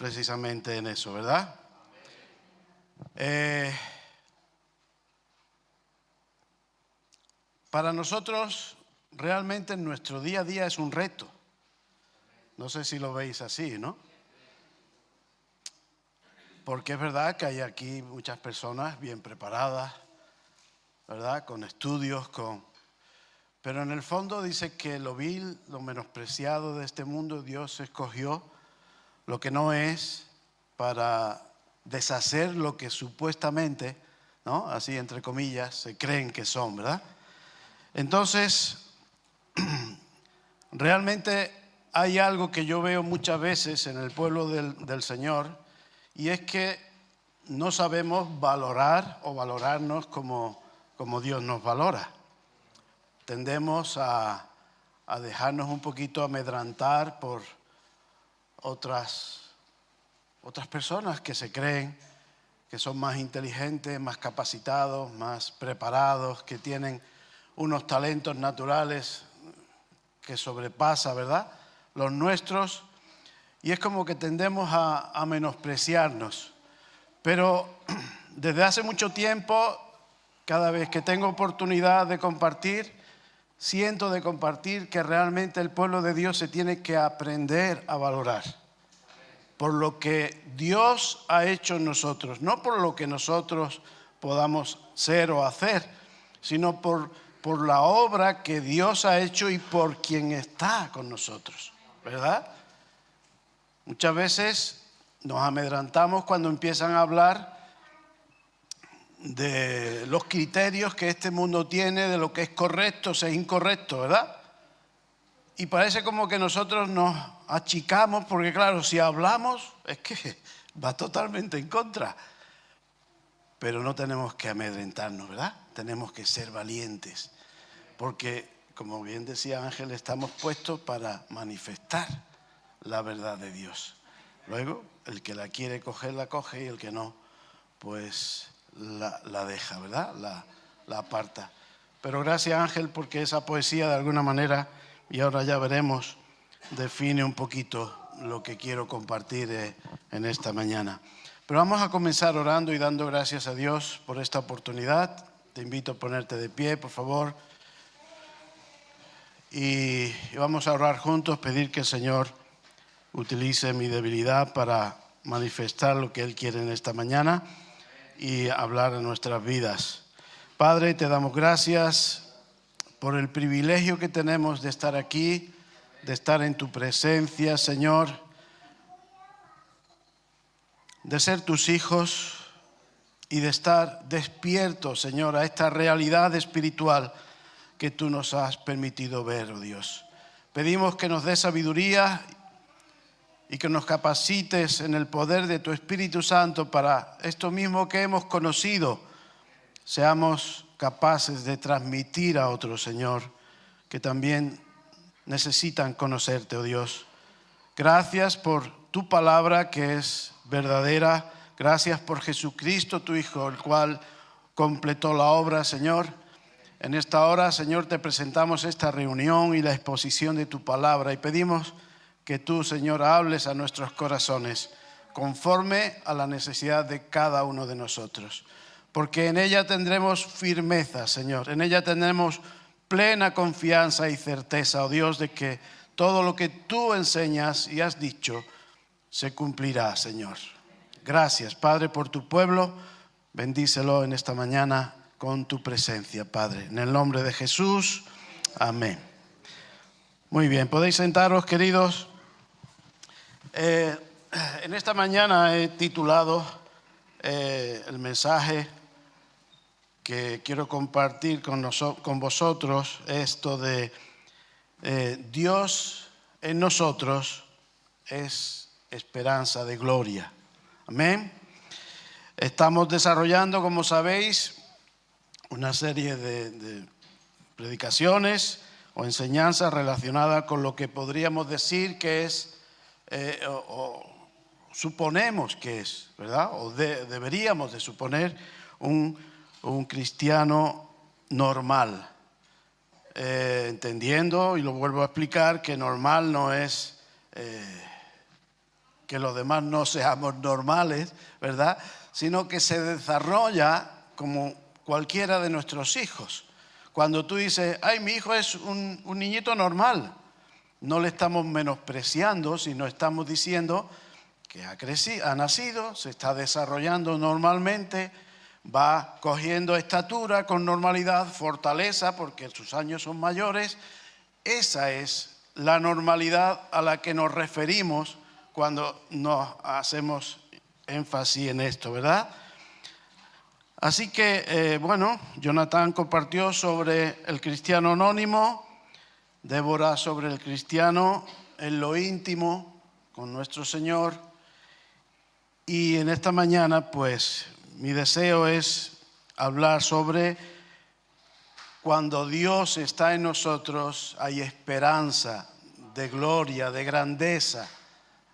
precisamente en eso, ¿verdad? Para nosotros realmente nuestro día a día es un reto. No sé si lo veis así, ¿no? Porque es verdad que hay aquí muchas personas bien preparadas, ¿verdad? Con estudios, pero en el fondo dice que lo vil, lo menospreciado de este mundo, Dios escogió lo que no es para deshacer lo que supuestamente, ¿no? Así entre comillas, se creen que son, ¿verdad? Entonces, realmente hay algo que yo veo muchas veces en el pueblo del Señor, y es que no sabemos valorar o valorarnos como Dios nos valora. Tendemos a dejarnos un poquito amedrantar por otras personas que se creen que son más inteligentes, más capacitados, más preparados, que tienen unos talentos naturales que sobrepasa, ¿verdad?, los nuestros, y es como que tendemos a menospreciarnos. Pero desde hace mucho tiempo, cada vez que tengo oportunidad de compartir, siento de compartir que realmente el pueblo de Dios se tiene que aprender a valorar por lo que Dios ha hecho en nosotros, no por lo que nosotros podamos ser o hacer, sino por la obra que Dios ha hecho y por quien está con nosotros, ¿verdad? Muchas veces nos amedrantamos cuando empiezan a hablar de los criterios que este mundo tiene, de lo que es correcto, o sea, incorrecto, ¿verdad? Y parece como que nosotros nos achicamos, porque claro, si hablamos es que va totalmente en contra. Pero no tenemos que amedrentarnos, ¿verdad? Tenemos que ser valientes, porque como bien decía Ángel, estamos puestos para manifestar la verdad de Dios. Luego, el que la quiere coger, la coge, y el que no, pues la deja, ¿verdad? La aparta. Pero gracias, Ángel, porque esa poesía de alguna manera, y ahora ya veremos, define un poquito lo que quiero compartir en esta mañana. Pero vamos a comenzar orando y dando gracias a Dios por esta oportunidad. Te invito a ponerte de pie, por favor. Y vamos a orar juntos, pedir que el Señor utilice mi debilidad para manifestar lo que Él quiere en esta mañana y hablar en nuestras vidas. Padre, te damos gracias por el privilegio que tenemos de estar aquí, de estar en tu presencia, Señor, de ser tus hijos y de estar despiertos, Señor, a esta realidad espiritual que tú nos has permitido ver, oh Dios. Pedimos que nos des sabiduría y que nos capacites en el poder de tu Espíritu Santo para esto mismo que hemos conocido, seamos capaces de transmitir a otros, Señor, que también necesitan conocerte, oh Dios. Gracias por tu palabra que es verdadera. Gracias por Jesucristo, tu Hijo, el cual completó la obra, Señor. En esta hora, Señor, te presentamos esta reunión y la exposición de tu palabra y pedimos que tú, Señor, hables a nuestros corazones conforme a la necesidad de cada uno de nosotros. Porque en ella tendremos firmeza, Señor. En ella tendremos plena confianza y certeza, oh Dios, de que todo lo que tú enseñas y has dicho se cumplirá, Señor. Gracias, Padre, por tu pueblo. Bendícelo en esta mañana con tu presencia, Padre. En el nombre de Jesús, amén. Muy bien, podéis sentaros, queridos. En esta mañana he titulado el mensaje que quiero compartir con vosotros, esto de Dios en nosotros es esperanza de gloria. Amén. Estamos desarrollando, como sabéis, una serie de predicaciones o enseñanzas relacionadas con lo que podríamos decir que es o suponemos que es, ¿verdad? O deberíamos de suponer un cristiano normal, entendiendo, y lo vuelvo a explicar, que normal no es que los demás no seamos normales, ¿verdad? Sino que se desarrolla como cualquiera de nuestros hijos. Cuando tú dices, ay, mi hijo es un niñito normal, no le estamos menospreciando, sino estamos diciendo que ha nacido, se está desarrollando normalmente, va cogiendo estatura con normalidad, fortaleza, porque sus años son mayores. Esa es la normalidad a la que nos referimos cuando nos hacemos énfasis en esto, ¿verdad? Así que, Jonathan compartió sobre el cristiano anónimo, Débora sobre el cristiano en lo íntimo con nuestro Señor. Y en esta mañana, pues, mi deseo es hablar sobre cuando Dios está en nosotros, hay esperanza de gloria, de grandeza.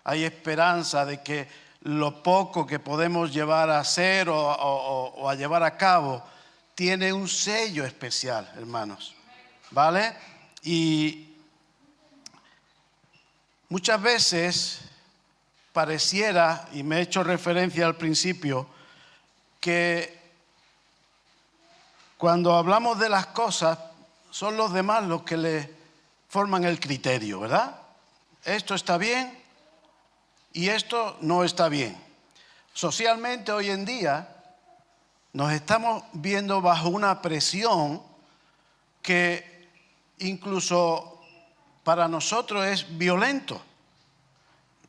Hay esperanza de que lo poco que podemos llevar a hacer o a llevar a cabo tiene un sello especial, hermanos. ¿Vale? Y muchas veces pareciera, y me he hecho referencia al principio, que cuando hablamos de las cosas son los demás los que le forman el criterio, ¿verdad? Esto está bien y esto no está bien. Socialmente hoy en día nos estamos viendo bajo una presión que incluso para nosotros es violento.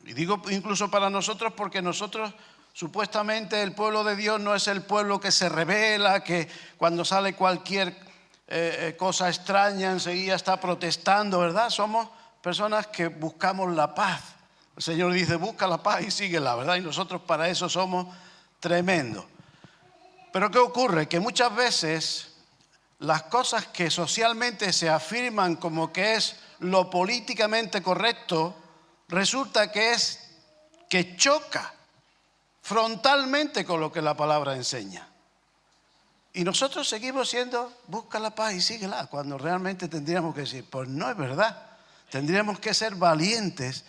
Y digo incluso para nosotros porque nosotros supuestamente el pueblo de Dios no es el pueblo que se rebela, que cuando sale cualquier cosa extraña enseguida está protestando, ¿verdad? Somos personas que buscamos la paz. El Señor dice, busca la paz y síguela, ¿verdad? Y nosotros para eso somos tremendos. Pero ¿qué ocurre? Que muchas veces las cosas que socialmente se afirman como que es lo políticamente correcto, resulta que choca frontalmente con lo que la palabra enseña. Y nosotros seguimos siendo, busca la paz y síguela, cuando realmente tendríamos que decir, pues no es verdad. Tendríamos que ser valientes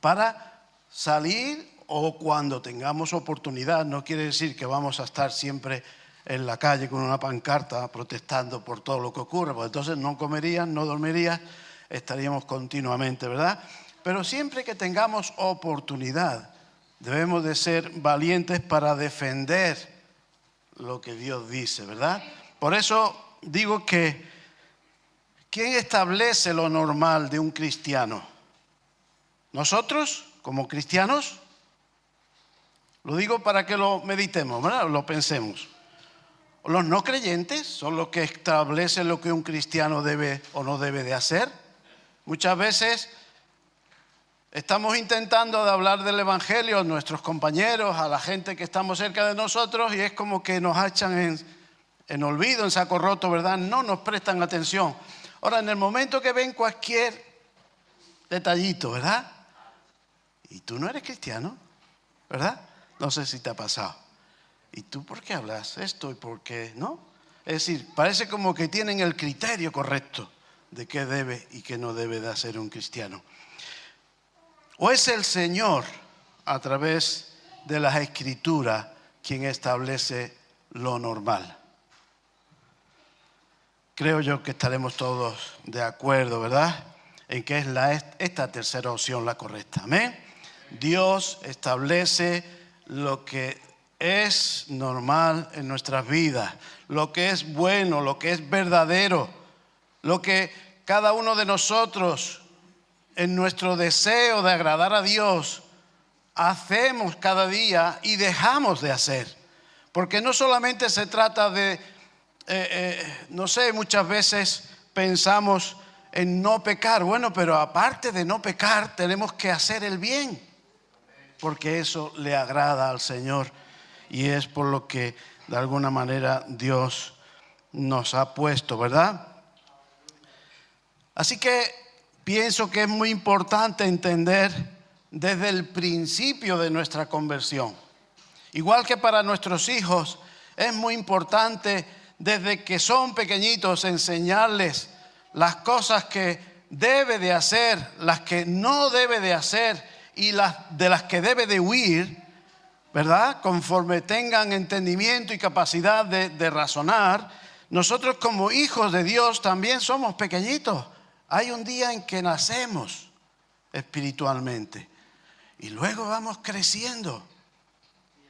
para salir o cuando tengamos oportunidad. No quiere decir que vamos a estar siempre en la calle con una pancarta protestando por todo lo que ocurre, porque entonces no comerías, no dormirías, estaríamos continuamente, ¿verdad? Pero siempre que tengamos oportunidad, debemos de ser valientes para defender lo que Dios dice, ¿verdad? Por eso digo que ¿quién establece lo normal de un cristiano? ¿Nosotros, como cristianos? Lo digo para que lo meditemos, ¿verdad? Lo pensemos. Los no creyentes son los que establecen lo que un cristiano debe o no debe de hacer. Muchas veces estamos intentando de hablar del Evangelio a nuestros compañeros, a la gente que estamos cerca de nosotros, y es como que nos echan en olvido, en saco roto, ¿verdad? No nos prestan atención. Ahora, en el momento que ven cualquier detallito, ¿verdad? Y tú no eres cristiano, ¿verdad? No sé si te ha pasado. ¿Y tú por qué hablas esto y por qué no? Es decir, parece como que tienen el criterio correcto de qué debe y qué no debe de hacer un cristiano. ¿O es el Señor, a través de las Escrituras, quien establece lo normal? Creo yo que estaremos todos de acuerdo, ¿verdad? En que es esta tercera opción la correcta. ¿Amén? Dios establece lo que es normal en nuestras vidas, lo que es bueno, lo que es verdadero, lo que cada uno de nosotros, en nuestro deseo de agradar a Dios, hacemos cada día y dejamos de hacer. Porque no solamente se trata de, muchas veces pensamos en no pecar. Bueno, pero aparte de no pecar, tenemos que hacer el bien, porque eso le agrada al Señor y es por lo que de alguna manera Dios nos ha puesto, ¿verdad? Así que pienso que es muy importante entender desde el principio de nuestra conversión. Igual que para nuestros hijos, es muy importante desde que son pequeñitos enseñarles las cosas que debe de hacer, las que no debe de hacer y de las que debe de huir, ¿verdad? Conforme tengan entendimiento y capacidad de razonar. Nosotros como hijos de Dios también somos pequeñitos. Hay un día en que nacemos espiritualmente y luego vamos creciendo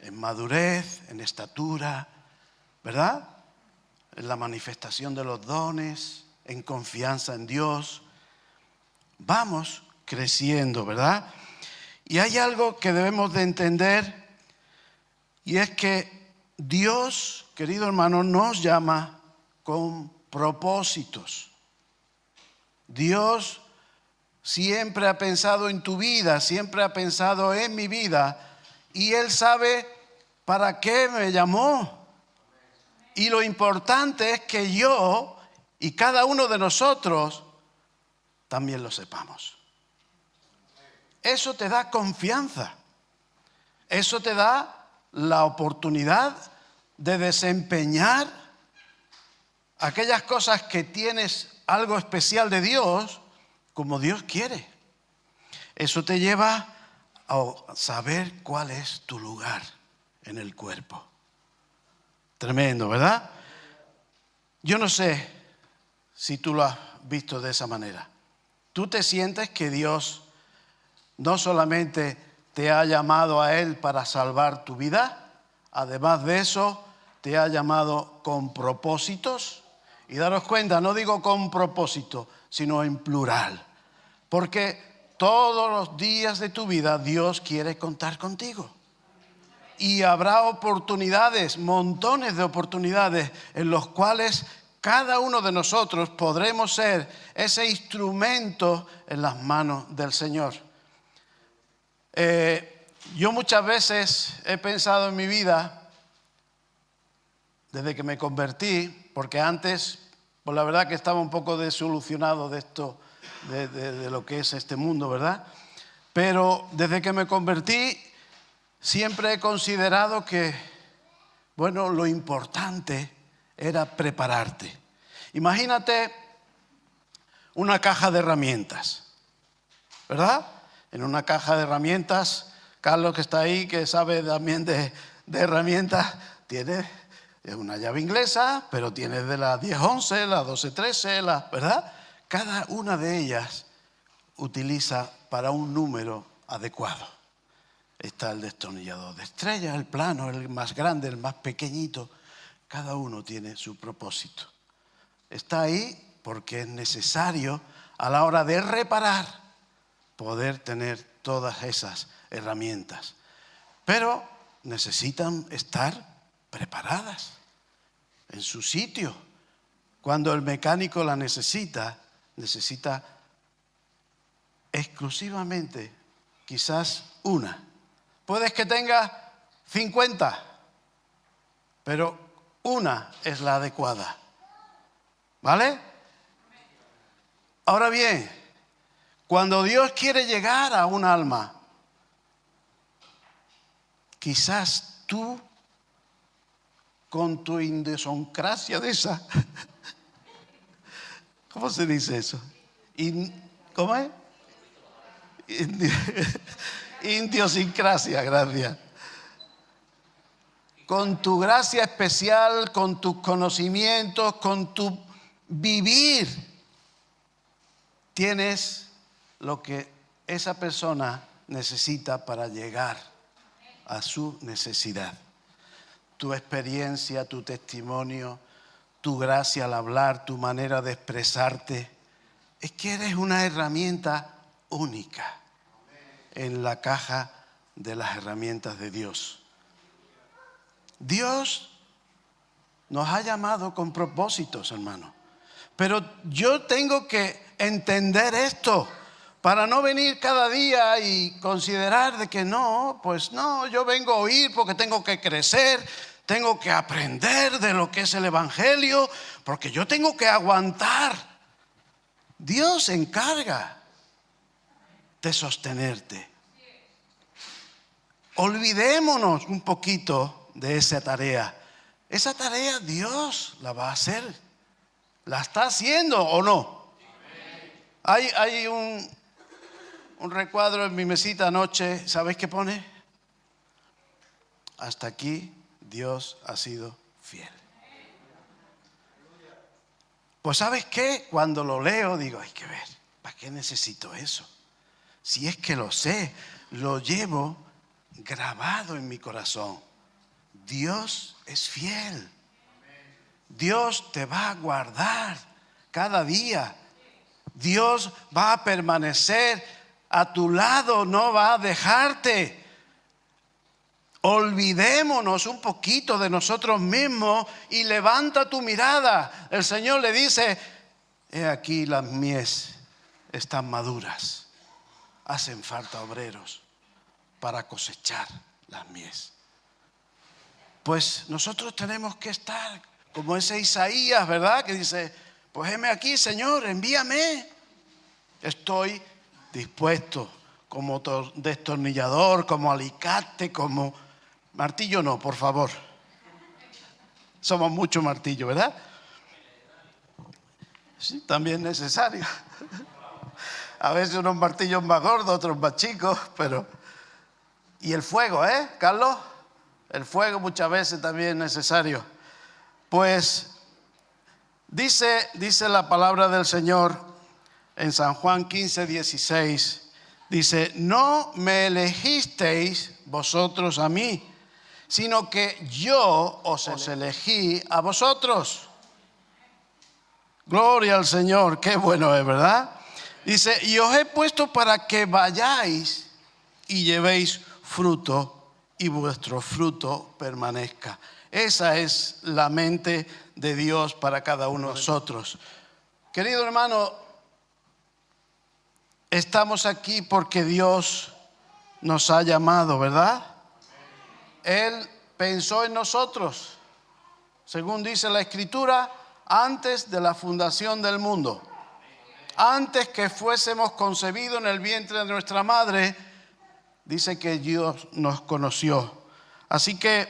en madurez, en estatura, ¿verdad? En la manifestación de los dones, en confianza en Dios. Vamos creciendo, ¿verdad? Y hay algo que debemos de entender, y es que Dios, querido hermano, nos llama con propósitos. Dios siempre ha pensado en tu vida, siempre ha pensado en mi vida, y Él sabe para qué me llamó. Y lo importante es que yo y cada uno de nosotros también lo sepamos. Eso te da confianza. Eso te da la oportunidad de desempeñar aquellas cosas que tienes algo especial de Dios como Dios quiere. Eso te lleva a saber cuál es tu lugar en el cuerpo. Tremendo, ¿verdad? Yo no sé si tú lo has visto de esa manera. ¿Tú te sientes que Dios no solamente te ha llamado a Él para salvar tu vida? Además de eso, te ha llamado con propósitos. Y daros cuenta, no digo con propósito, sino en plural. Porque todos los días de tu vida Dios quiere contar contigo. Y habrá oportunidades, montones de oportunidades en los cuales cada uno de nosotros podremos ser ese instrumento en las manos del Señor. Yo muchas veces he pensado en mi vida, desde que me convertí, porque antes, pues la verdad que estaba un poco desilusionado de esto, de lo que es este mundo, ¿verdad? Pero desde que me convertí, siempre he considerado que, bueno, lo importante era prepararte. Imagínate una caja de herramientas, ¿verdad? En una caja de herramientas, Carlos que está ahí, que sabe también de herramientas, tiene una llave inglesa, pero tiene de la 1011, la 1213, ¿verdad? Cada una de ellas utiliza para un número adecuado. Está el destornillador de estrella, el plano, el más grande, el más pequeñito. Cada uno tiene su propósito. Está ahí porque es necesario a la hora de reparar poder tener todas esas herramientas. Pero necesitan estar preparadas en su sitio. Cuando el mecánico la necesita exclusivamente quizás una. Puedes que tenga 50, pero una es la adecuada. ¿Vale? Ahora bien, cuando Dios quiere llegar a un alma, quizás tú, con tu idiosincrasia de esa, ¿cómo se dice eso? ¿Cómo es? Idiosincrasia, gracias. Con tu gracia especial, con tus conocimientos, con tu vivir, tienes lo que esa persona necesita para llegar a su necesidad. Tu experiencia, tu testimonio, tu gracia al hablar, tu manera de expresarte, es que eres una herramienta única en la caja de las herramientas de Dios. Dios nos ha llamado con propósitos, hermano. Pero yo tengo que entender esto para no venir cada día y considerar de que no, pues no, yo vengo a oír porque tengo que crecer, tengo que aprender de lo que es el Evangelio, porque yo tengo que aguantar. Dios se encarga de sostenerte. Olvidémonos un poquito de esa tarea. Esa tarea Dios la va a hacer. ¿La está haciendo o no? Hay un recuadro en mi mesita anoche. ¿Sabéis qué pone? Hasta aquí Dios ha sido fiel. Pues ¿sabes qué? Cuando lo leo digo, hay que ver, ¿para qué necesito eso? Si es que lo sé, lo llevo grabado en mi corazón. Dios es fiel. Dios te va a guardar cada día. Dios va a permanecer a tu lado, no va a dejarte. Olvidémonos un poquito de nosotros mismos y levanta tu mirada. El Señor le dice, he aquí las mies están maduras. Hacen falta obreros para cosechar las mies. Pues nosotros tenemos que estar como ese Isaías, ¿verdad? Que dice, pues heme aquí, Señor, envíame. Estoy dispuesto como destornillador, como alicate, como martillo no, por favor. Somos mucho martillo, ¿verdad? Sí, también necesario. A veces unos martillos más gordos, otros más chicos, pero... Y el fuego, Carlos? El fuego muchas veces también es necesario. Pues dice la palabra del Señor en San Juan 15:16. Dice, no me elegisteis vosotros a mí, sino que yo os elegí a vosotros. Gloria al Señor, qué bueno es, ¿verdad? Dice, y os he puesto para que vayáis y llevéis fruto y vuestro fruto permanezca. Esa es la mente de Dios para cada uno de nosotros. Querido hermano, estamos aquí porque Dios nos ha llamado, ¿verdad? Él pensó en nosotros, según dice la Escritura, antes de la fundación del mundo. Antes que fuésemos concebidos en el vientre de nuestra madre, dice que Dios nos conoció. Así que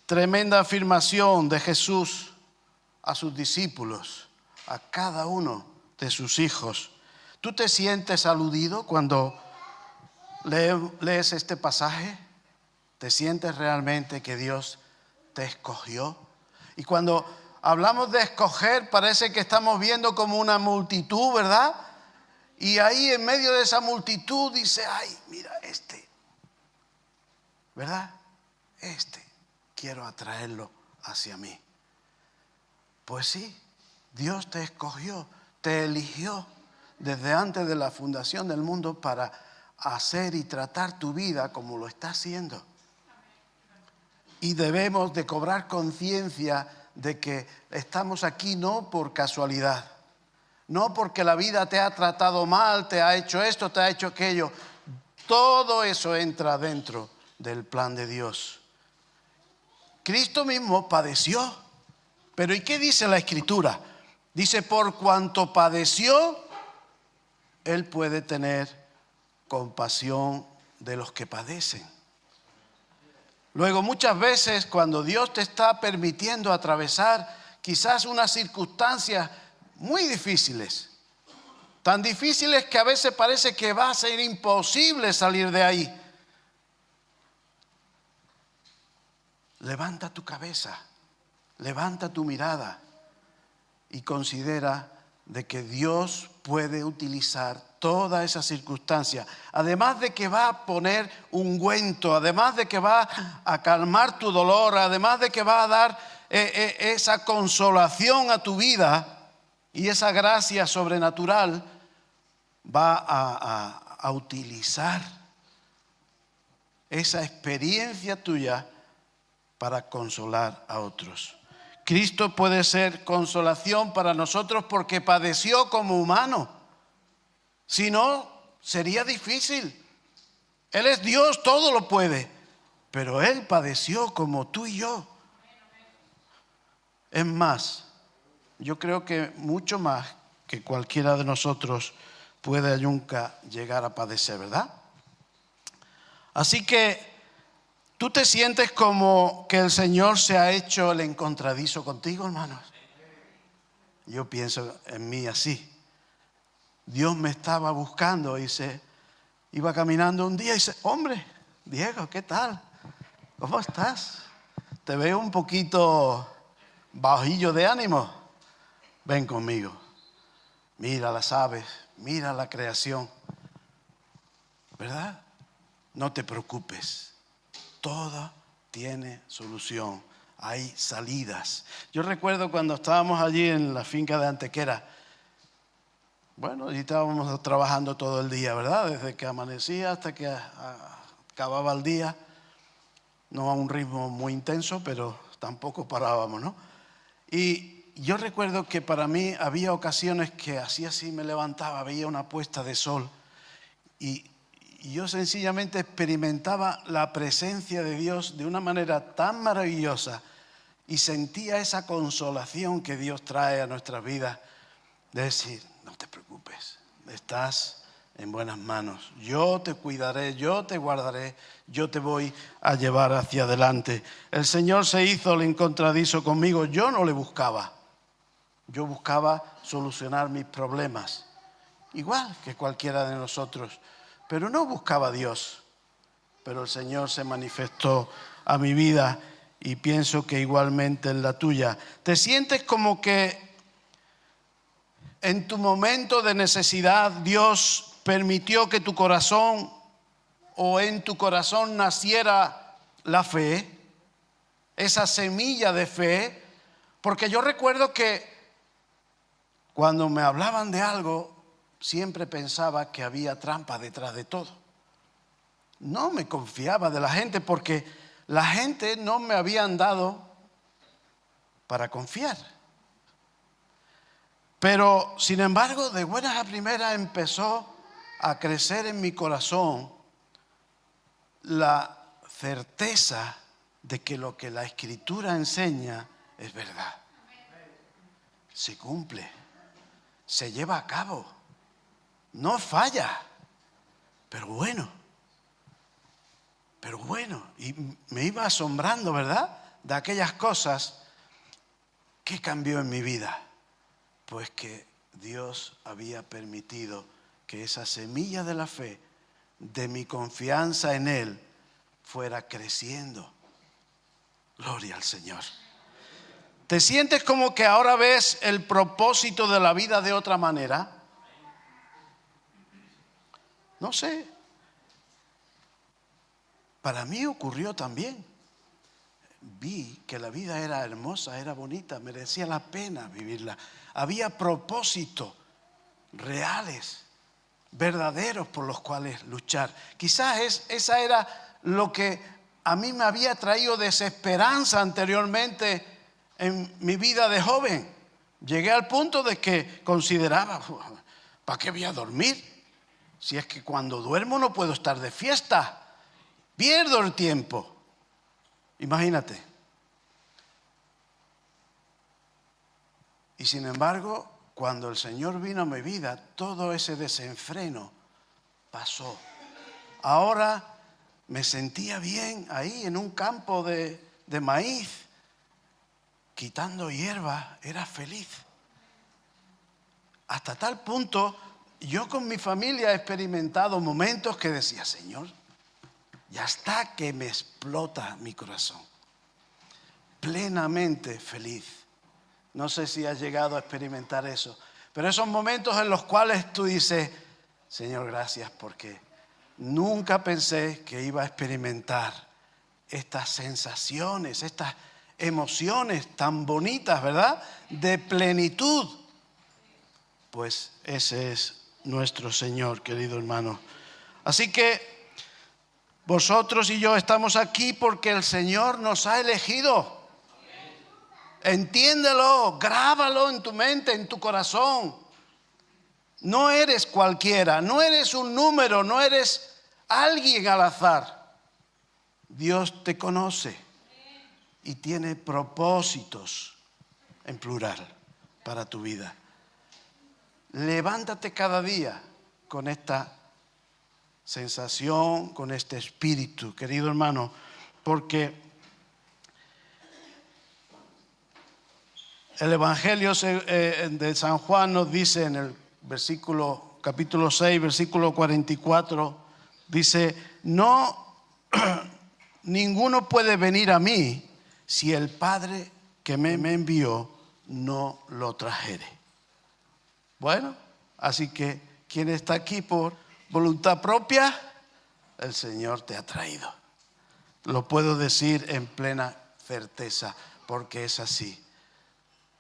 tremenda afirmación de Jesús a sus discípulos, a cada uno de sus hijos. ¿Tú te sientes aludido cuando lees este pasaje? ¿Te sientes realmente que Dios te escogió? Y cuando hablamos de escoger, parece que estamos viendo como una multitud, ¿verdad? Y ahí en medio de esa multitud dice, ay, mira este, ¿verdad? Este, quiero atraerlo hacia mí. Pues sí, Dios te escogió, te eligió desde antes de la fundación del mundo para hacer y tratar tu vida como lo está haciendo. Y debemos de cobrar conciencia de que estamos aquí no por casualidad, no porque la vida te ha tratado mal, te ha hecho esto, te ha hecho aquello. Todo eso entra dentro del plan de Dios. Cristo mismo padeció, pero ¿y qué dice la Escritura? Dice, por cuanto padeció, Él puede tener compasión de los que padecen. Luego, muchas veces cuando Dios te está permitiendo atravesar quizás unas circunstancias muy difíciles, tan difíciles que a veces parece que va a ser imposible salir de ahí. Levanta tu cabeza, levanta tu mirada y considera de que Dios puede utilizar toda esa circunstancia. Además de que va a poner ungüento, además de que va a calmar tu dolor, además de que va a dar esa consolación a tu vida y esa gracia sobrenatural, va a utilizar esa experiencia tuya para consolar a otros. Cristo puede ser consolación para nosotros porque padeció como humano. Si no, sería difícil. Él es Dios, todo lo puede. Pero Él padeció como tú y yo. Es más, yo creo que mucho más que cualquiera de nosotros puede nunca llegar a padecer, ¿verdad? Así que ¿tú te sientes como que el Señor se ha hecho el encontradizo contigo, hermanos? Yo pienso en mí así. Dios me estaba buscando y dice, Iba caminando un día y dice, hombre, Diego, ¿qué tal? ¿Cómo estás? Te veo un poquito bajillo de ánimo. Ven conmigo. Mira las aves, mira la creación. ¿Verdad? No te preocupes. Todo tiene solución. Hay salidas. Yo recuerdo cuando estábamos allí en la finca de Antequera. Bueno, y estábamos trabajando todo el día, ¿verdad? Desde que amanecía hasta que acababa el día. No a un ritmo muy intenso, pero tampoco parábamos, ¿no? Y yo recuerdo que para mí había ocasiones que así me levantaba, veía una puesta de sol y yo sencillamente experimentaba la presencia de Dios de una manera tan maravillosa y sentía esa consolación que Dios trae a nuestras vidas de decir, no te preocupes, estás en buenas manos. Yo te cuidaré, yo te guardaré, yo te voy a llevar hacia adelante. El Señor se hizo el encontradizo conmigo. Yo no le buscaba. Yo buscaba solucionar mis problemas, igual que cualquiera de nosotros. Pero no buscaba a Dios. Pero el Señor se manifestó a mi vida y pienso que igualmente en la tuya. ¿Te sientes como que en tu momento de necesidad Dios permitió que tu corazón o en tu corazón naciera la fe, esa semilla de fe? Porque yo recuerdo que cuando me hablaban de algo, siempre pensaba que había trampa detrás de todo. No me confiaba de la gente porque la gente no me habían dado para confiar. Pero, sin embargo, de buenas a primeras empezó a crecer en mi corazón la certeza de que lo que la Escritura enseña es verdad. Se cumple, se lleva a cabo, no falla, pero bueno, y me iba asombrando, ¿verdad?, de aquellas cosas. ¿Qué cambió en mi vida? Pues que Dios había permitido que esa semilla de la fe, de mi confianza en Él, fuera creciendo. Gloria al Señor. ¿Te sientes como que ahora ves el propósito de la vida de otra manera? No sé. Para mí ocurrió también. Vi que la vida era hermosa, era bonita, merecía la pena vivirla. Había propósitos reales, verdaderos por los cuales luchar. Quizás esa era lo que a mí me había traído desesperanza anteriormente en mi vida de joven. Llegué al punto de que consideraba, ¿para qué voy a dormir? Si es que cuando duermo no puedo estar de fiesta, pierdo el tiempo. Imagínate. Y sin embargo, cuando el Señor vino a mi vida, todo ese desenfreno pasó. Ahora me sentía bien ahí en un campo de maíz, quitando hierba, era feliz. Hasta tal punto, yo con mi familia he experimentado momentos que decía, Señor, ya está que me explota mi corazón. Plenamente feliz. No sé si has llegado a experimentar eso, pero esos momentos en los cuales tú dices, Señor, gracias porque nunca pensé que iba a experimentar estas sensaciones, estas emociones tan bonitas, ¿verdad?, de plenitud. Pues ese es nuestro Señor, querido hermano. Así que vosotros y yo estamos aquí porque el Señor nos ha elegido. Entiéndelo, grábalo en tu mente, en tu corazón. No eres cualquiera, no eres un número, no eres alguien al azar. Dios te conoce y tiene propósitos, en plural, para tu vida. Levántate cada día con esta sensación, con este espíritu, querido hermano, porque el Evangelio de San Juan nos dice en el capítulo 6, versículo 44, Dice, no, ninguno puede venir a mí si el Padre que me envió no lo trajere. Bueno, así que quien está aquí por voluntad propia, el Señor te ha traído. Lo puedo decir en plena certeza, porque es así.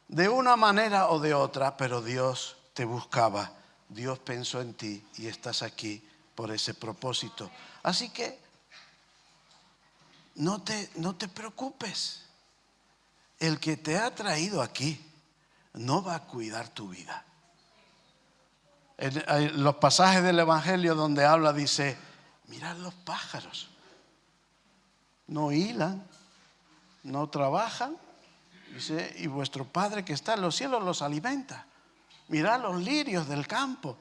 De una manera o de otra, pero Dios te buscaba, Dios pensó en ti y estás aquí por ese propósito. Así que no te preocupes. El que te ha traído aquí no va a cuidar tu vida. En los pasajes del Evangelio donde habla dice, mirad los pájaros, no hilan, no trabajan, dice, y vuestro Padre que está en los cielos los alimenta. Mirad los lirios del campo.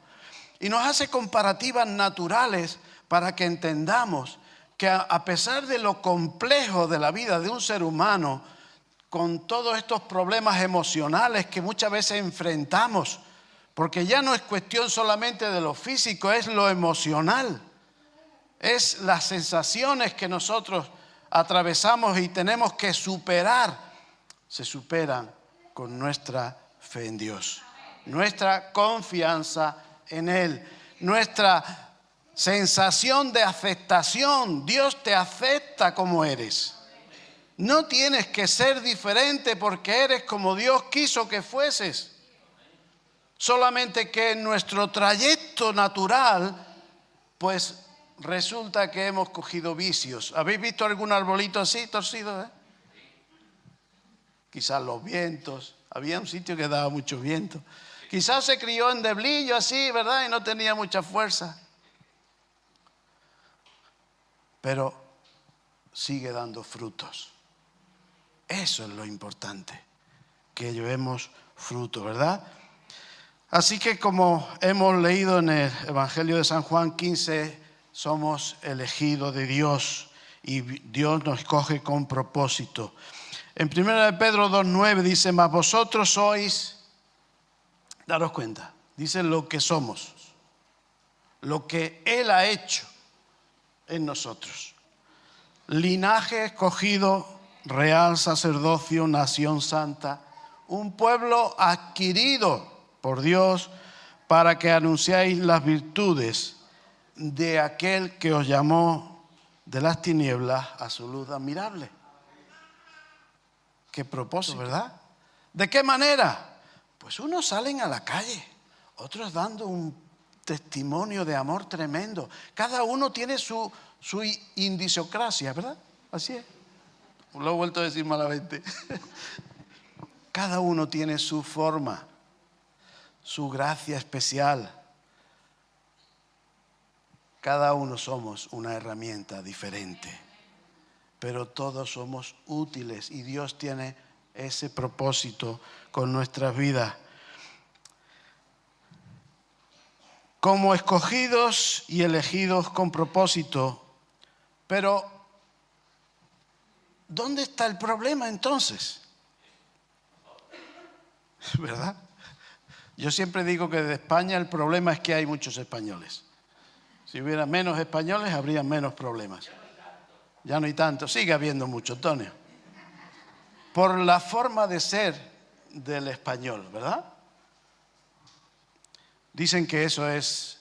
Y nos hace comparativas naturales para que entendamos que a pesar de lo complejo de la vida de un ser humano, con todos estos problemas emocionales que muchas veces enfrentamos, porque ya no es cuestión solamente de lo físico, es lo emocional, es las sensaciones que nosotros atravesamos y tenemos que superar, se superan con nuestra fe en Dios, nuestra confianza en Él, nuestra sensación de aceptación. Dios te acepta como eres. No tienes que ser diferente porque eres como Dios quiso que fueses. Solamente que en nuestro trayecto natural, pues resulta que hemos cogido vicios. ¿Habéis visto algún arbolito así torcido? Quizás los vientos. Había un sitio que daba mucho viento. Quizás se crió en deblillo así, ¿verdad? Y no tenía mucha fuerza. Pero sigue dando frutos. Eso es lo importante, que llevemos fruto, ¿verdad? Así que como hemos leído en el Evangelio de San Juan 15, somos elegidos de Dios y Dios nos escoge con propósito. En 1 Pedro 2:9 dice, mas vosotros sois, daros cuenta, dice lo que somos, lo que Él ha hecho en nosotros. Linaje escogido, real sacerdocio, nación santa, un pueblo adquirido por Dios para que anunciáis las virtudes de aquel que os llamó de las tinieblas a su luz admirable. Qué propósito, ¿verdad? ¿De qué manera? Pues unos salen a la calle, otros dando un testimonio de amor tremendo. Cada uno tiene su idiosincrasia, ¿verdad? Así es. Lo he vuelto a decir malamente. Cada uno tiene su forma, su gracia especial. Cada uno somos una herramienta diferente, pero todos somos útiles y Dios tiene ese propósito con nuestras vidas. Como escogidos y elegidos con propósito, pero ¿dónde está el problema entonces? ¿Verdad? Yo siempre digo que de España el problema es que hay muchos españoles. Si hubiera menos españoles, habría menos problemas. Ya no hay tanto. Sigue habiendo mucho, Antonio. Por la forma de ser del español, ¿verdad? Dicen que eso es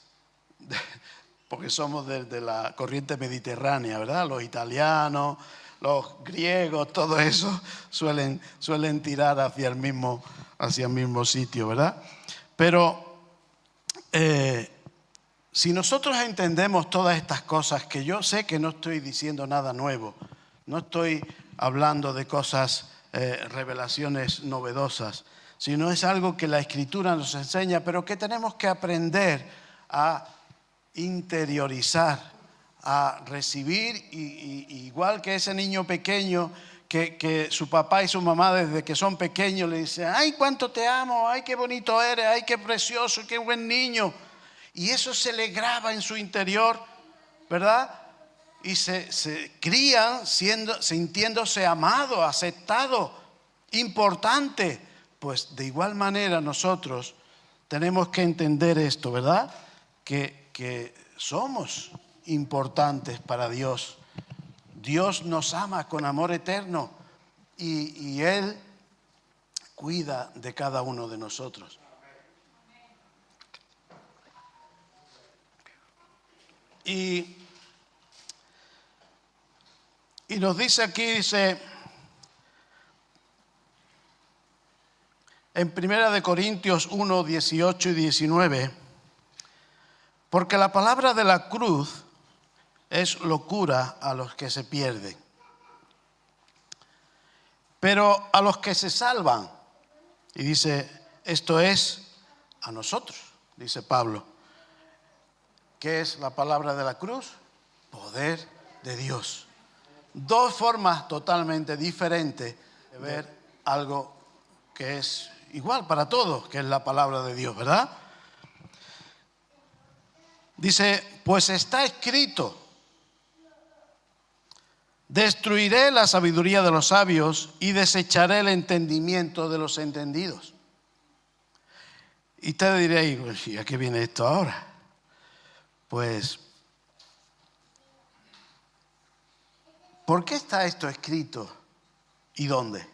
porque somos de la corriente mediterránea, ¿verdad? Los italianos, los griegos, todo eso suelen tirar hacia el mismo sitio, ¿verdad? Pero si nosotros entendemos todas estas cosas, que yo sé que no estoy diciendo nada nuevo, no estoy hablando de cosas, revelaciones novedosas, sino es algo que la Escritura nos enseña, pero que tenemos que aprender a interiorizar, a recibir, y igual que ese niño pequeño que su papá y su mamá desde que son pequeños le dicen, ay, cuánto te amo, ay, qué bonito eres, ay, qué precioso, qué buen niño. Y eso se le graba en su interior, ¿verdad? Y se crían sintiéndose amado, aceptado, importante. Pues de igual manera nosotros tenemos que entender esto, ¿verdad? Que somos importantes para Dios. Dios nos ama con amor eterno y Él cuida de cada uno de nosotros. Y nos dice aquí, dice, en 1 Corintios 1, 18 y 19, porque la palabra de la cruz es locura a los que se pierden, pero a los que se salvan, y dice, esto es a nosotros, dice Pablo. ¿Qué es la palabra de la cruz? Poder de Dios. Dos formas totalmente diferentes de ver algo que es igual para todos, que es la palabra de Dios, ¿verdad? Dice, pues está escrito, destruiré la sabiduría de los sabios y desecharé el entendimiento de los entendidos. Y usted diréis, ¿y a qué viene esto ahora? Pues, ¿por qué está esto escrito y dónde?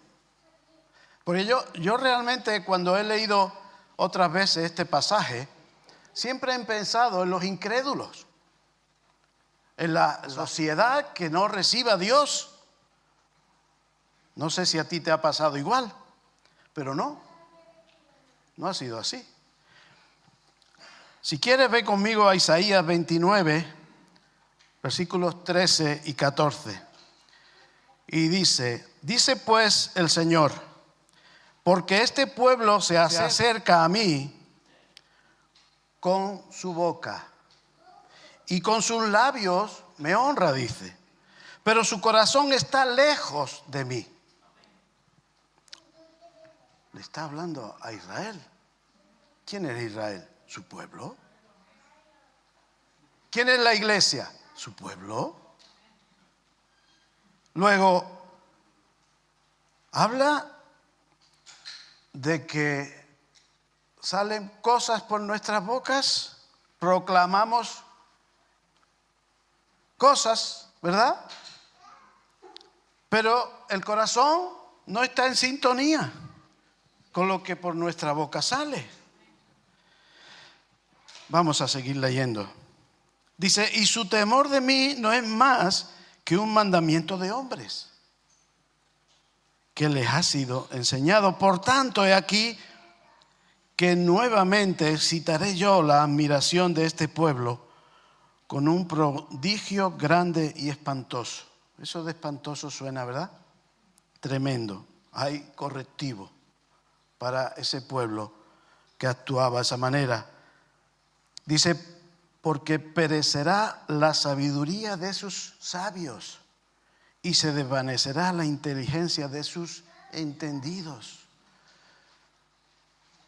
Porque yo realmente cuando he leído otras veces este pasaje, siempre he pensado en los incrédulos, en la sociedad que no recibe a Dios. No sé si a ti te ha pasado igual, pero no ha sido así. Si quieres, ve conmigo a Isaías 29, versículos 13 y 14. Y dice pues el Señor, porque este pueblo se acerca a mí con su boca y con sus labios me honra, dice, pero su corazón está lejos de mí. Le está hablando a Israel. ¿Quién es Israel? Su pueblo. ¿Quién es la iglesia? Su pueblo. Luego, habla de que salen cosas por nuestras bocas, proclamamos cosas, ¿verdad? Pero el corazón no está en sintonía con lo que por nuestra boca sale. Vamos a seguir leyendo. Dice, y su temor de mí no es más que un mandamiento de hombres que les ha sido enseñado. Por tanto, he aquí que nuevamente citaré yo la admiración de este pueblo con un prodigio grande y espantoso. Eso de espantoso suena, ¿verdad? Tremendo. Hay correctivo para ese pueblo que actuaba de esa manera. Dice, porque perecerá la sabiduría de sus sabios y se desvanecerá la inteligencia de sus entendidos.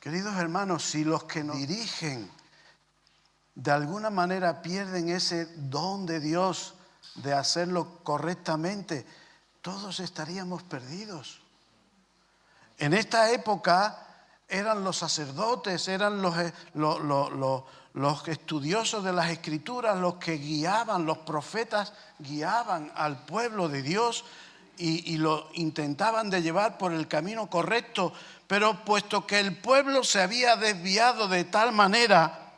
Queridos hermanos, si los que nos dirigen de alguna manera pierden ese don de Dios de hacerlo correctamente, todos estaríamos perdidos. En esta época eran los sacerdotes, eran los estudiosos de las Escrituras los que guiaban, los profetas guiaban al pueblo de Dios y lo intentaban de llevar por el camino correcto. Pero puesto que el pueblo se había desviado de tal manera,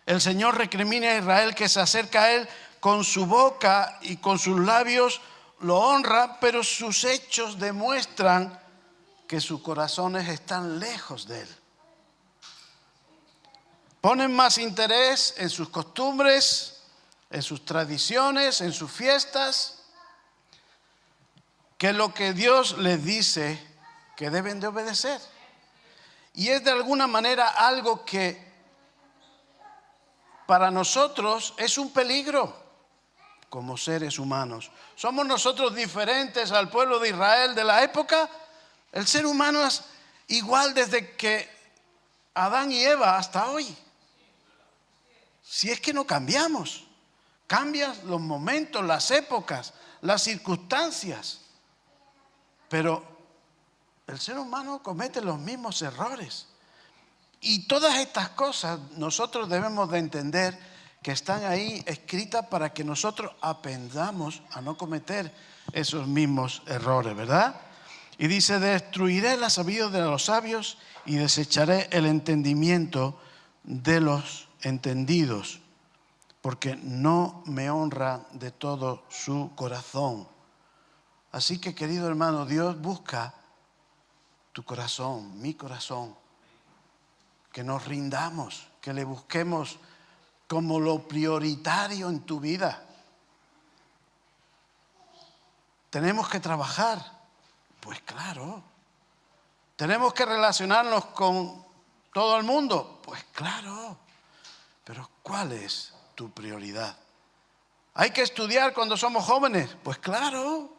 el Señor recrimina a Israel que se acerca a Él con su boca y con sus labios, lo honra, pero sus hechos demuestran que sus corazones están lejos de Él. Ponen más interés en sus costumbres, en sus tradiciones, en sus fiestas, que lo que Dios les dice que deben de obedecer. Y es de alguna manera algo que para nosotros es un peligro como seres humanos. ¿Somos nosotros diferentes al pueblo de Israel de la época? El ser humano es igual desde que Adán y Eva hasta hoy. Si es que no cambiamos, cambian los momentos, las épocas, las circunstancias, pero el ser humano comete los mismos errores. Y todas estas cosas nosotros debemos de entender que están ahí escritas para que nosotros aprendamos a no cometer esos mismos errores, ¿verdad? Y dice, destruiré la sabiduría de los sabios y desecharé el entendimiento de los entendidos, porque no me honra de todo su corazón. Así que, querido hermano, Dios busca tu corazón, mi corazón, que nos rindamos, que le busquemos como lo prioritario en tu vida. Tenemos que trabajar. Pues claro. ¿Tenemos que relacionarnos con todo el mundo? Pues claro. Pero ¿cuál es tu prioridad? ¿Hay que estudiar cuando somos jóvenes? Pues claro.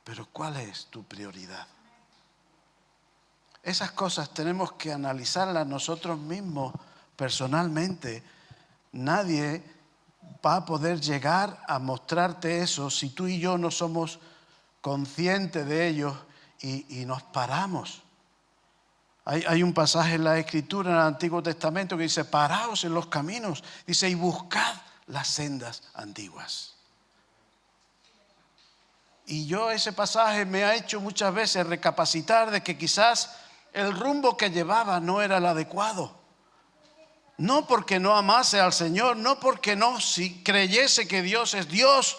Pero ¿cuál es tu prioridad? Esas cosas tenemos que analizarlas nosotros mismos personalmente. Nadie va a poder llegar a mostrarte eso si tú y yo no somos conscientes de ello y nos paramos. Hay un pasaje en la Escritura, en el Antiguo Testamento, que dice, paraos en los caminos, dice, y buscad las sendas antiguas. Y yo ese pasaje me ha hecho muchas veces recapacitar de que quizás el rumbo que llevaba no era el adecuado. No porque no amase al Señor, no porque no creyese que Dios es Dios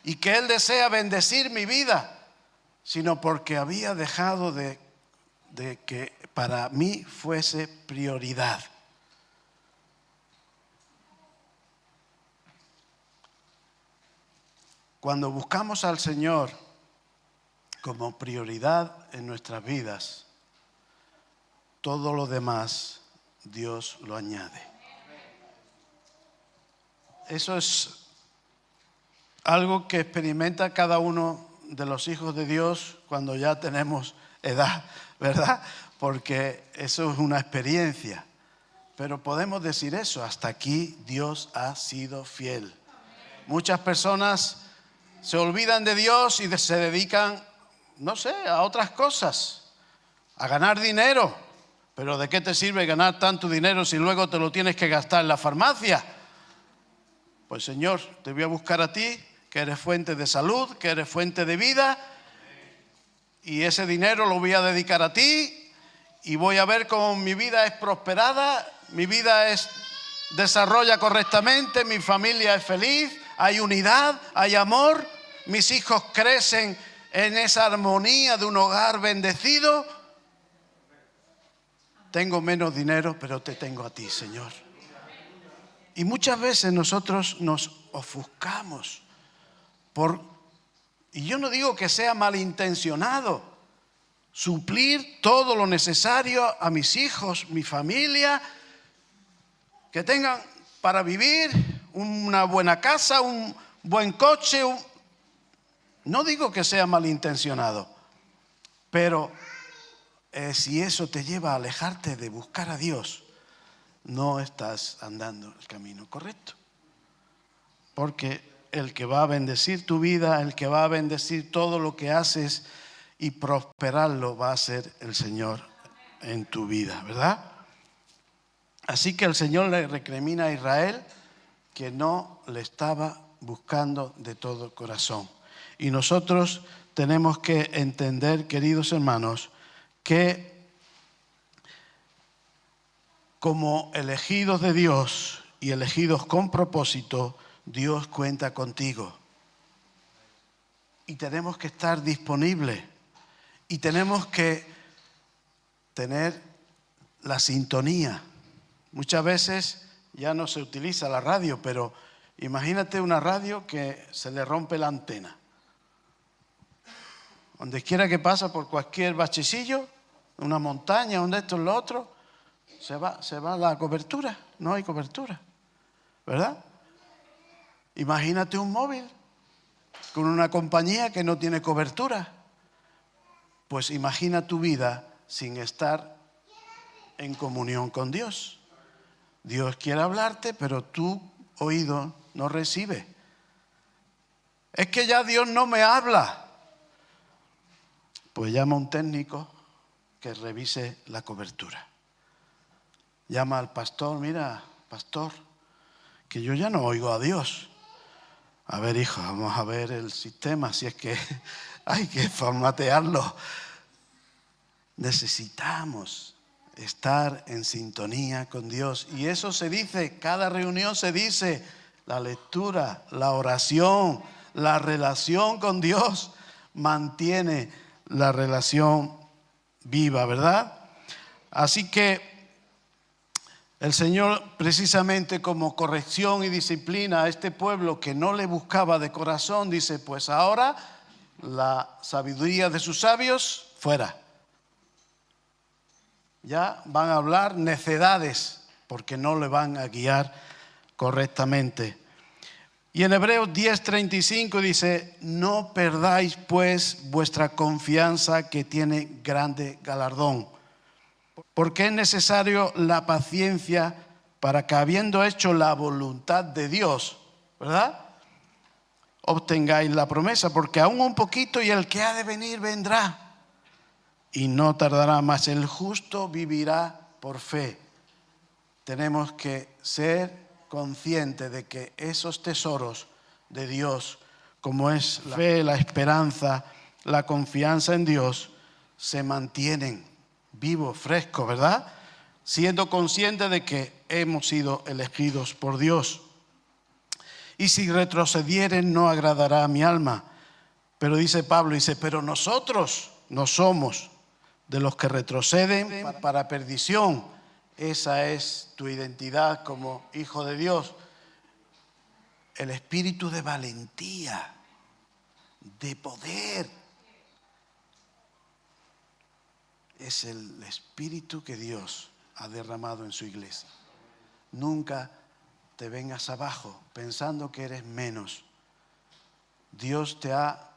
y que Él desea bendecir mi vida, sino porque había dejado de que para mí fuese prioridad. Cuando buscamos al Señor como prioridad en nuestras vidas, todo lo demás Dios lo añade. Eso es algo que experimenta cada uno de los hijos de Dios cuando ya tenemos edad, ¿verdad? Porque eso es una experiencia. Pero podemos decir eso, hasta aquí Dios ha sido fiel. Muchas personas se olvidan de Dios y se dedican, no sé, a otras cosas, a ganar dinero. Pero ¿de qué te sirve ganar tanto dinero si luego te lo tienes que gastar en la farmacia? Pues Señor, te voy a buscar a ti, que eres fuente de salud, que eres fuente de vida, y ese dinero lo voy a dedicar a ti, y voy a ver cómo mi vida es prosperada, mi vida desarrolla correctamente, mi familia es feliz, hay unidad, hay amor, mis hijos crecen en esa armonía de un hogar bendecido. Tengo menos dinero, pero te tengo a ti, Señor. Y muchas veces nosotros nos ofuscamos y yo no digo que sea malintencionado, suplir todo lo necesario a mis hijos, mi familia, que tengan para vivir, una buena casa, un buen coche. No digo que sea malintencionado, pero si eso te lleva a alejarte de buscar a Dios, no estás andando el camino correcto. Porque el que va a bendecir tu vida, el que va a bendecir todo lo que haces y prosperarlo, va a ser el Señor en tu vida, ¿verdad? Así que el Señor le recrimina a Israel que no le estaba buscando de todo corazón. Y nosotros tenemos que entender, queridos hermanos, que como elegidos de Dios y elegidos con propósito, Dios cuenta contigo. Y tenemos que estar disponibles. Y tenemos que tener la sintonía. Muchas veces ya no se utiliza la radio, pero imagínate una radio que se le rompe la antena. Donde quiera que pasa por cualquier bachecillo, una montaña, donde esto es lo otro, se va la cobertura, no hay cobertura, ¿verdad? Imagínate un móvil con una compañía que no tiene cobertura. Pues imagina tu vida sin estar en comunión con Dios. Dios quiere hablarte, pero tu oído no recibe. Es que ya Dios no me habla. Pues llama a un técnico que revise la cobertura. llama al pastor, mira, pastor, que yo ya no oigo a Dios. A ver, hijo, vamos a ver el sistema, si es que hay que formatearlo. Necesitamos estar en sintonía con Dios. Y eso se dice, cada reunión se dice, la lectura, la oración, la relación con Dios mantiene la relación viva, ¿verdad? Así que el Señor, precisamente como corrección y disciplina a este pueblo que no le buscaba de corazón, dice, pues ahora la sabiduría de sus sabios fuera. Ya van a hablar necedades porque no le van a guiar correctamente. Y en Hebreos 10:35 dice, no perdáis pues vuestra confianza que tiene grande galardón. Porque es necesario la paciencia para que habiendo hecho la voluntad de Dios, ¿verdad?, obtengáis la promesa, porque aún un poquito y el que ha de venir vendrá. Y no tardará más, el justo vivirá por fe. Tenemos que ser conscientes de que esos tesoros de Dios, como es la fe, la esperanza, la confianza en Dios, se mantienen vivos, frescos, ¿verdad? Siendo conscientes de que hemos sido elegidos por Dios. Y si retrocedieren no agradará a mi alma. Pero dice Pablo, dice, pero nosotros no somos de los que retroceden para perdición. Esa es tu identidad como hijo de Dios. El espíritu de valentía, de poder, es el espíritu que Dios ha derramado en su iglesia. Nunca te vengas abajo pensando que eres menos. Dios te ha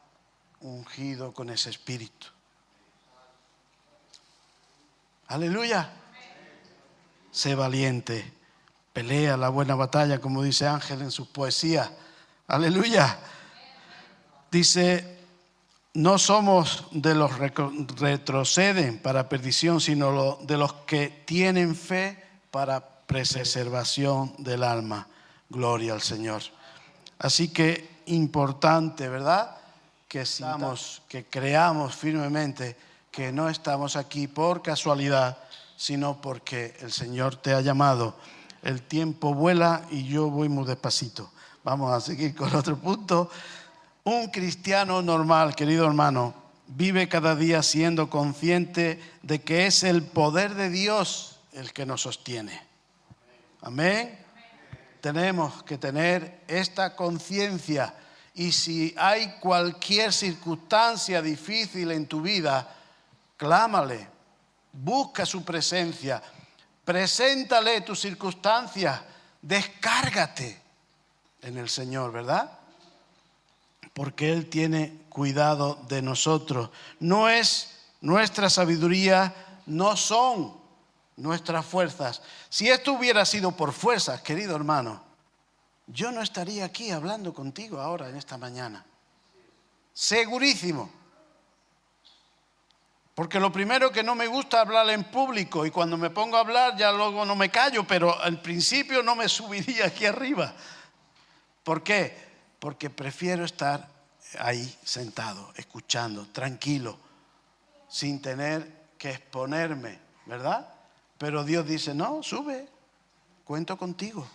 ungido con ese espíritu. Aleluya. Sé valiente, pelea la buena batalla, como dice Ángel en sus poesías. Aleluya. Dice, no somos de los que retroceden para perdición, sino de los que tienen fe para preservación del alma. Gloria al Señor. Así que importante, ¿verdad?, que creamos firmemente que no estamos aquí por casualidad, sino porque el Señor te ha llamado. El tiempo vuela y yo voy muy despacito. Vamos a seguir con otro punto. Un cristiano normal, querido hermano, vive cada día siendo consciente de que es el poder de Dios el que nos sostiene. Amén. Tenemos que tener esta conciencia, y si hay cualquier circunstancia difícil en tu vida, clámale, busca su presencia, preséntale tu circunstancia, descárgate en el Señor, ¿verdad? Porque Él tiene cuidado de nosotros. No es nuestra sabiduría, no son nuestras fuerzas. Si esto hubiera sido por fuerzas, querido hermano, yo no estaría aquí hablando contigo ahora en esta mañana. Segurísimo. Porque lo primero que no me gusta hablar en público, y cuando me pongo a hablar ya luego no me callo, pero al principio no me subiría aquí arriba. ¿Por qué? Porque prefiero estar ahí sentado, escuchando, tranquilo, sin tener que exponerme, ¿verdad? Pero Dios dice, no, sube, cuento contigo.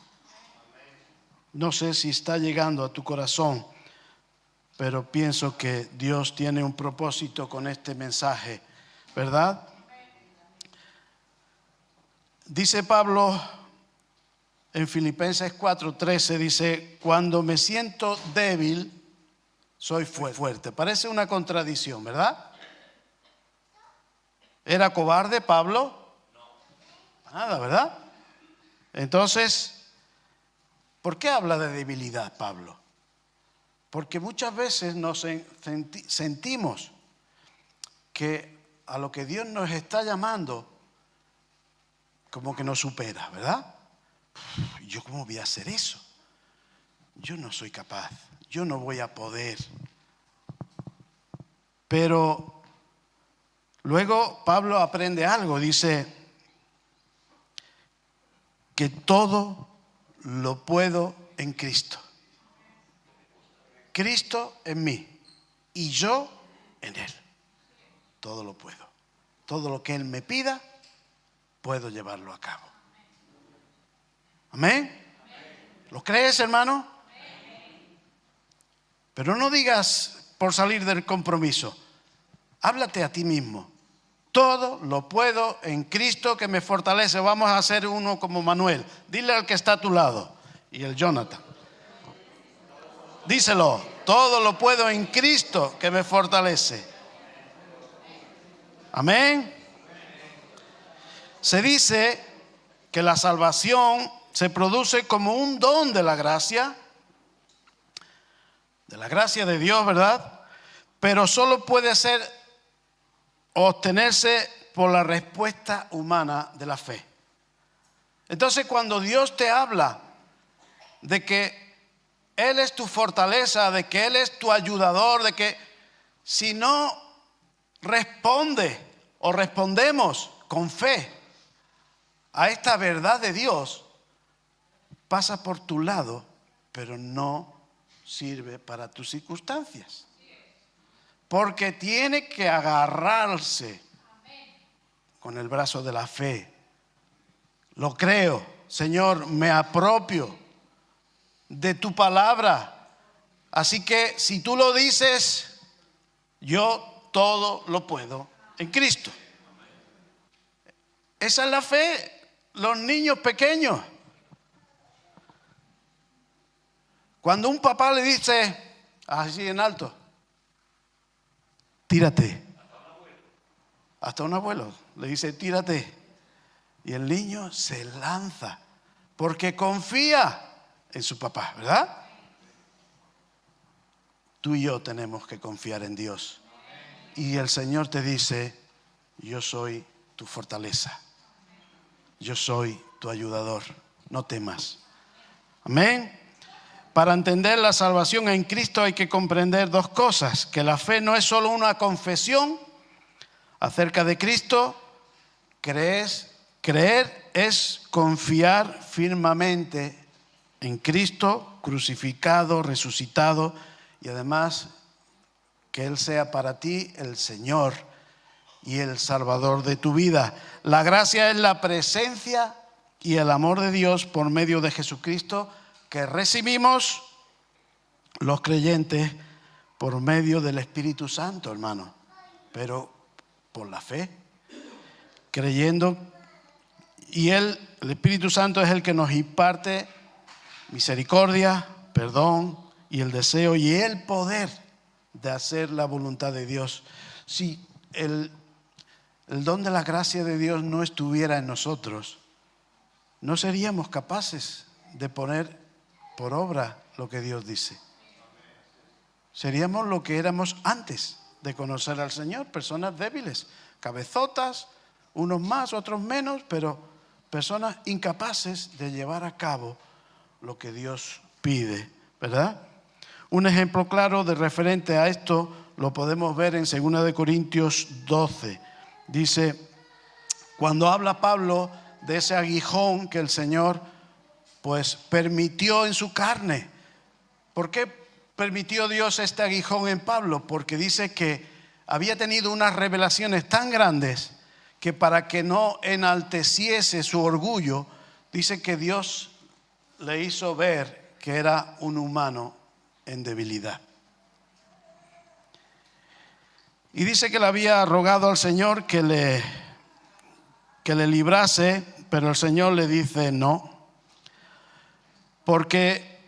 No sé si está llegando a tu corazón, pero pienso que Dios tiene un propósito con este mensaje, ¿verdad? Dice Pablo en Filipenses 4:13, dice, cuando me siento débil, soy fuerte. Parece una contradicción, ¿verdad? ¿Era cobarde Pablo? Nada, ¿verdad? Entonces, ¿por qué habla de debilidad Pablo? Porque muchas veces nos sentimos que a lo que Dios nos está llamando, como que nos supera, ¿verdad? ¿Yo cómo voy a hacer eso? Yo no soy capaz, yo no voy a poder. Pero luego Pablo aprende algo, dice, que todo lo puedo en Cristo. Cristo en mí y yo en Él. Todo lo puedo. Todo lo que Él me pida, puedo llevarlo a cabo. ¿Amén? ¿Lo crees, hermano? Pero no digas por salir del compromiso. Háblate a ti mismo. Todo lo puedo en Cristo que me fortalece. Vamos a hacer uno como Manuel. Dile al que está a tu lado. Y el Jonathan. Díselo. Todo lo puedo en Cristo que me fortalece. Amén. Se dice que la salvación se produce como un don de la gracia de Dios, ¿verdad? Pero solo puede ser obtenerse por la respuesta humana de la fe. Entonces, cuando Dios te habla de que Él es tu fortaleza, de que Él es tu ayudador, de que si no responde o respondemos con fe a esta verdad de Dios, pasa por tu lado, pero no sirve para tus circunstancias. Porque tiene que agarrarse con el brazo de la fe. Lo creo, Señor, me apropio de tu palabra. Así que si tú lo dices, yo todo lo puedo en Cristo. Esa es la fe. Los niños pequeños. Cuando un papá le dice así en alto, tírate. Hasta un abuelo le dice, tírate. Y el niño se lanza porque confía en su papá, ¿verdad? Tú y yo tenemos que confiar en Dios. Y el Señor te dice, yo soy tu fortaleza. Yo soy tu ayudador. No temas. Amén. Para entender la salvación en Cristo hay que comprender dos cosas. Que la fe no es solo una confesión acerca de Cristo. Creer es confiar firmemente en Cristo crucificado, resucitado y además que Él sea para ti el Señor y el Salvador de tu vida. La gracia es la presencia y el amor de Dios por medio de Jesucristo que recibimos los creyentes por medio del Espíritu Santo, hermano. Pero por la fe, creyendo. Y el Espíritu Santo es el que nos imparte misericordia, perdón y el deseo y el poder de hacer la voluntad de Dios. Si el don de la gracia de Dios no estuviera en nosotros, no seríamos capaces de poner por obra lo que Dios dice. Seríamos lo que éramos antes de conocer al Señor, personas débiles, cabezotas, unos más, otros menos, pero personas incapaces de llevar a cabo lo que Dios pide, ¿verdad? Un ejemplo claro de referente a esto lo podemos ver en 2 Corintios 12. Dice, cuando habla Pablo de ese aguijón que el Señor pues permitió en su carne. ¿Por qué permitió Dios este aguijón en Pablo? Porque dice que había tenido unas revelaciones tan grandes que para que no enalteciese su orgullo, dice que Dios le hizo ver que era un humano en debilidad. Y dice que le había rogado al Señor que le librase, pero el Señor le dice no. Porque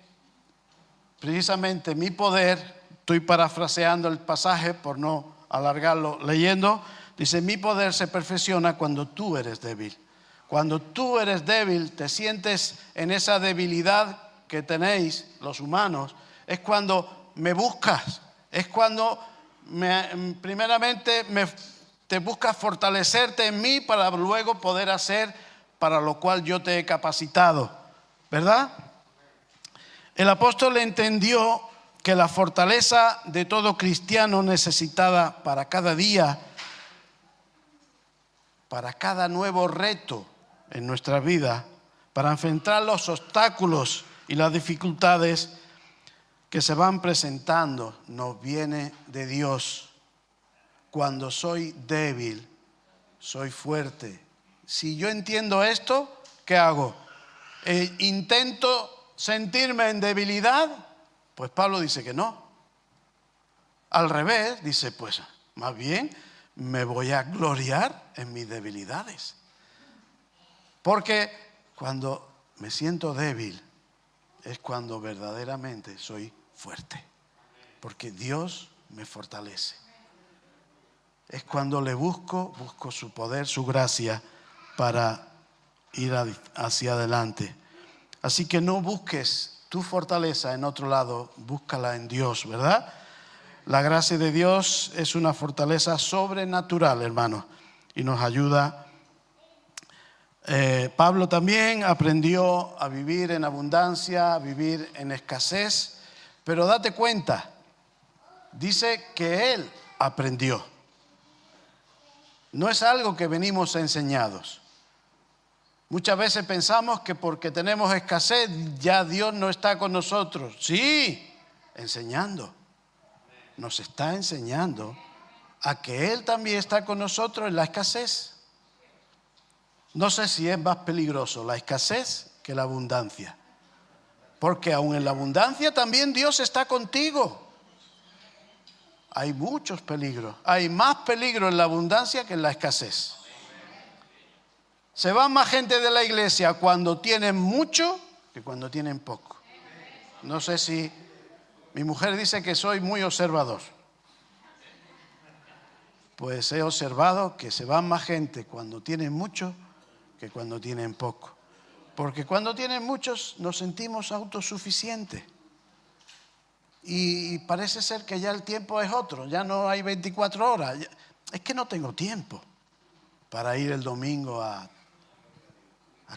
precisamente mi poder, estoy parafraseando el pasaje por no alargarlo leyendo, dice, mi poder se perfecciona cuando tú eres débil. Cuando tú eres débil, te sientes en esa debilidad que tenéis los humanos, es cuando me buscas, es cuando primeramente te buscas fortalecerte en mí para luego poder hacer para lo cual yo te he capacitado, ¿verdad? El apóstol entendió que la fortaleza de todo cristiano necesitada para cada día, para cada nuevo reto en nuestra vida, para enfrentar los obstáculos y las dificultades que se van presentando, nos viene de Dios. Cuando soy débil, soy fuerte. Si yo entiendo esto, ¿qué hago? ¿Intento sentirme en debilidad? Pues Pablo dice que no. Al revés, dice, pues más bien me voy a gloriar en mis debilidades. Porque cuando me siento débil es cuando verdaderamente soy fuerte. Porque Dios me fortalece. Es cuando le busco su poder, su gracia para ir hacia adelante. Así que no busques tu fortaleza en otro lado, búscala en Dios, ¿verdad? La gracia de Dios es una fortaleza sobrenatural, hermanos, y nos ayuda. Pablo también aprendió a vivir en abundancia, a vivir en escasez, pero date cuenta, dice que él aprendió. No es algo que venimos enseñados. Muchas veces pensamos que porque tenemos escasez ya Dios no está con nosotros. Sí, enseñando. Nos está enseñando a que Él también está con nosotros en la escasez. No sé si es más peligroso la escasez que la abundancia. Porque aún en la abundancia también Dios está contigo. Hay muchos peligros. Hay más peligro en la abundancia que en la escasez. Se va más gente de la iglesia cuando tienen mucho que cuando tienen poco. No sé si mi mujer dice que soy muy observador. Pues he observado que se va más gente cuando tienen mucho que cuando tienen poco. Porque cuando tienen muchos nos sentimos autosuficientes. Y parece ser que ya el tiempo es otro, ya no hay 24 horas. Es que no tengo tiempo para ir el domingo ¿a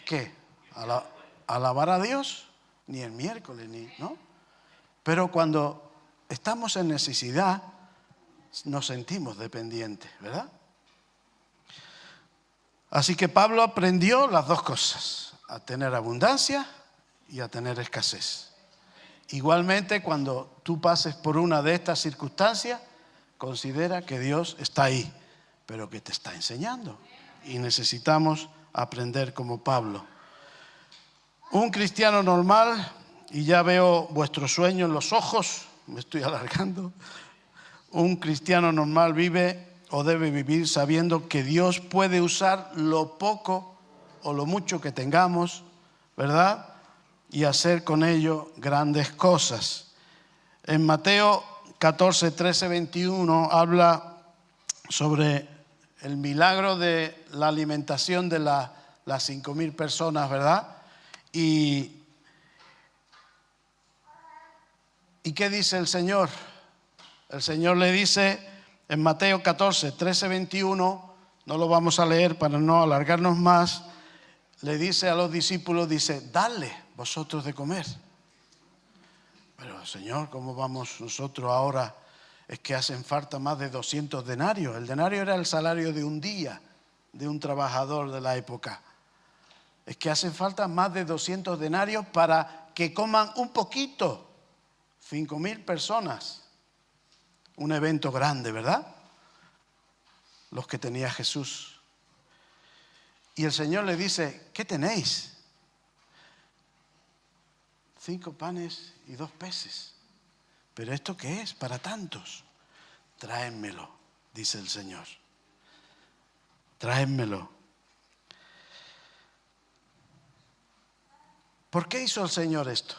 qué? ¿A alabar a Dios? Ni el miércoles, ¿no? Pero cuando estamos en necesidad, nos sentimos dependientes, ¿verdad? Así que Pablo aprendió las dos cosas, a tener abundancia y a tener escasez. Igualmente, cuando tú pases por una de estas circunstancias, considera que Dios está ahí, pero que te está enseñando. Y necesitamos aprender como Pablo. Un cristiano normal, y ya veo vuestro sueño en los ojos, me estoy alargando. Un cristiano normal vive o debe vivir sabiendo que Dios puede usar lo poco o lo mucho que tengamos, ¿verdad? Y hacer con ello grandes cosas. En Mateo 14, 13, 21 habla sobre el milagro de la alimentación de las 5,000 personas, ¿verdad? ¿Y qué dice el Señor? El Señor le dice en Mateo 14, 13, 21, no lo vamos a leer para no alargarnos más, le dice a los discípulos, dice, dadle vosotros de comer. Pero Señor, ¿cómo vamos nosotros ahora? Es que hacen falta más de 200 denarios. El denario era el salario de un día de un trabajador de la época. Es que hacen falta más de 200 denarios para que coman un poquito. 5,000 personas. Un evento grande, ¿verdad? Los que tenía Jesús. Y el Señor le dice, ¿qué tenéis? 5 panes y 2 peces. ¿Pero esto qué es para tantos? Tráenmelo, dice el Señor. Tráenmelo. ¿Por qué hizo el Señor esto?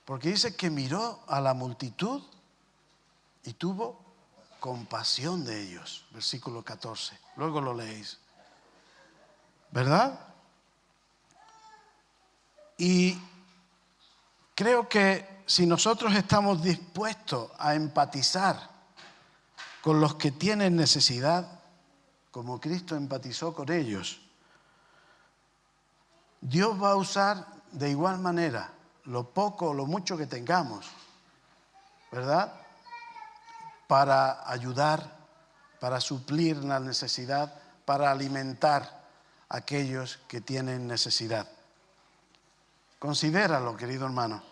Porque dice que miró a la multitud y tuvo compasión de ellos. Versículo 14. Luego lo leéis. ¿Verdad? Y creo que si nosotros estamos dispuestos a empatizar con los que tienen necesidad, como Cristo empatizó con ellos, Dios va a usar de igual manera lo poco o lo mucho que tengamos, ¿verdad? Para ayudar, para suplir la necesidad, para alimentar a aquellos que tienen necesidad. Considéralo, querido hermano.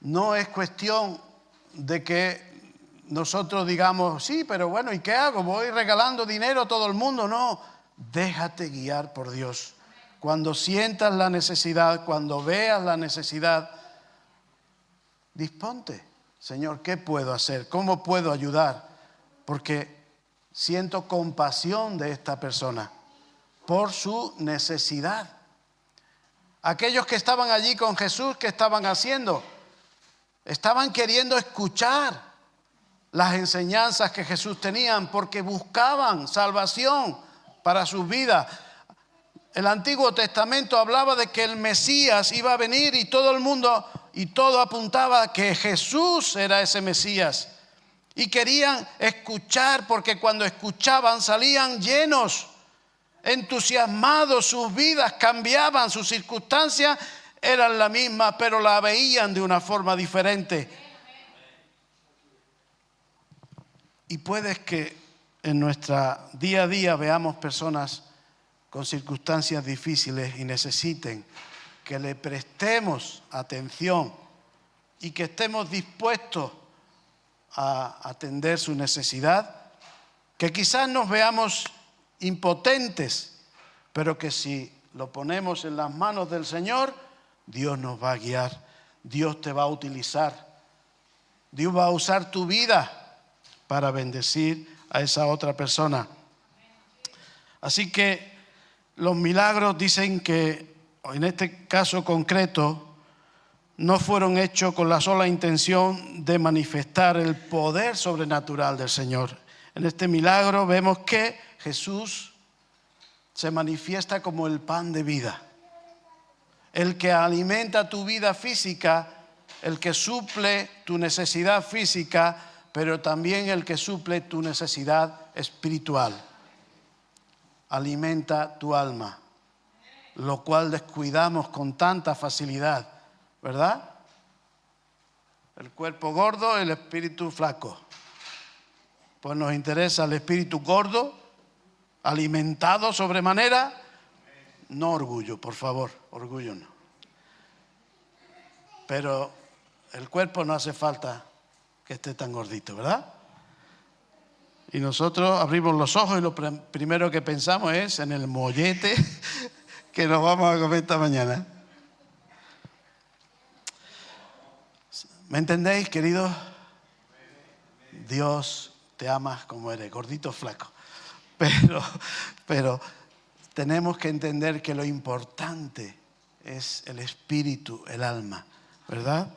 No es cuestión de que nosotros digamos, sí, pero bueno, ¿y qué hago? ¿Voy regalando dinero a todo el mundo? No, déjate guiar por Dios. Cuando sientas la necesidad, cuando veas la necesidad, disponte. Señor, ¿qué puedo hacer? ¿Cómo puedo ayudar? Porque siento compasión de esta persona por su necesidad. Aquellos que estaban allí con Jesús, ¿qué estaban haciendo? Estaban queriendo escuchar las enseñanzas que Jesús tenía porque buscaban salvación para sus vidas. El Antiguo Testamento hablaba de que el Mesías iba a venir y todo el mundo y todo apuntaba a que Jesús era ese Mesías. Y querían escuchar porque cuando escuchaban salían llenos, entusiasmados, sus vidas cambiaban, sus circunstancias eran las mismas, pero la veían de una forma diferente. Y puede que en nuestra día a día veamos personas con circunstancias difíciles y necesiten que le prestemos atención y que estemos dispuestos a atender su necesidad, que quizás nos veamos impotentes, pero que si lo ponemos en las manos del Señor, Dios nos va a guiar, Dios te va a utilizar, Dios va a usar tu vida para bendecir a esa otra persona. Así que los milagros dicen que en este caso concreto no fueron hechos con la sola intención de manifestar el poder sobrenatural del Señor. En este milagro vemos que Jesús se manifiesta como el pan de vida, el que alimenta tu vida física, el que suple tu necesidad física, pero también el que suple tu necesidad espiritual. Alimenta tu alma, lo cual descuidamos con tanta facilidad, ¿verdad? El cuerpo gordo, el espíritu flaco. Pues nos interesa el espíritu gordo, alimentado sobremanera, no orgullo, por favor, orgullo no. Pero el cuerpo no hace falta que esté tan gordito, ¿verdad? Y nosotros abrimos los ojos y lo primero que pensamos es en el mollete que nos vamos a comer esta mañana. ¿Me entendéis, queridos? Dios te ama como eres, gordito, flaco. Pero tenemos que entender que lo importante es el espíritu, el alma, ¿verdad?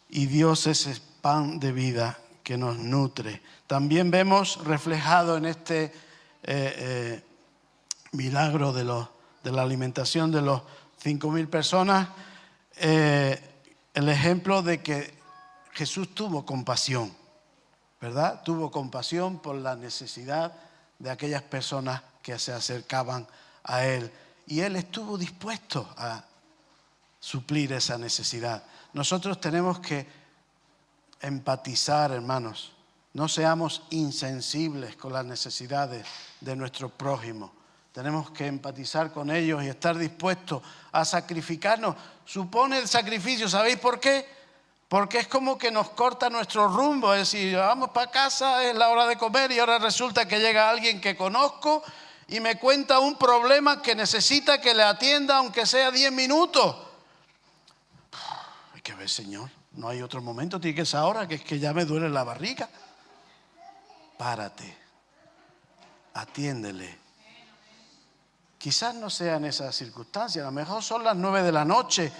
Y Dios es el pan de vida que nos nutre. También vemos reflejado en este milagro de la alimentación de los 5,000 personas el ejemplo de que Jesús tuvo compasión, ¿verdad? Tuvo compasión por la necesidad de aquellas personas que se acercaban a Él. Y Él estuvo dispuesto a suplir esa necesidad. Nosotros tenemos que empatizar, hermanos. No seamos insensibles con las necesidades de nuestro prójimo. Tenemos que empatizar con ellos y estar dispuestos a sacrificarnos. Supone el sacrificio, ¿sabéis por qué? Porque es como que nos corta nuestro rumbo. Es decir, vamos para casa, es la hora de comer y ahora resulta que llega alguien que conozco y me cuenta un problema que necesita que le atienda aunque sea 10 minutos. Hay que ver, Señor, no hay otro momento, tiene que ser ahora, que es que ya me duele la barriga. Párate, atiéndele. Quizás no sea en esas circunstancias, a lo mejor son las 9 de la noche.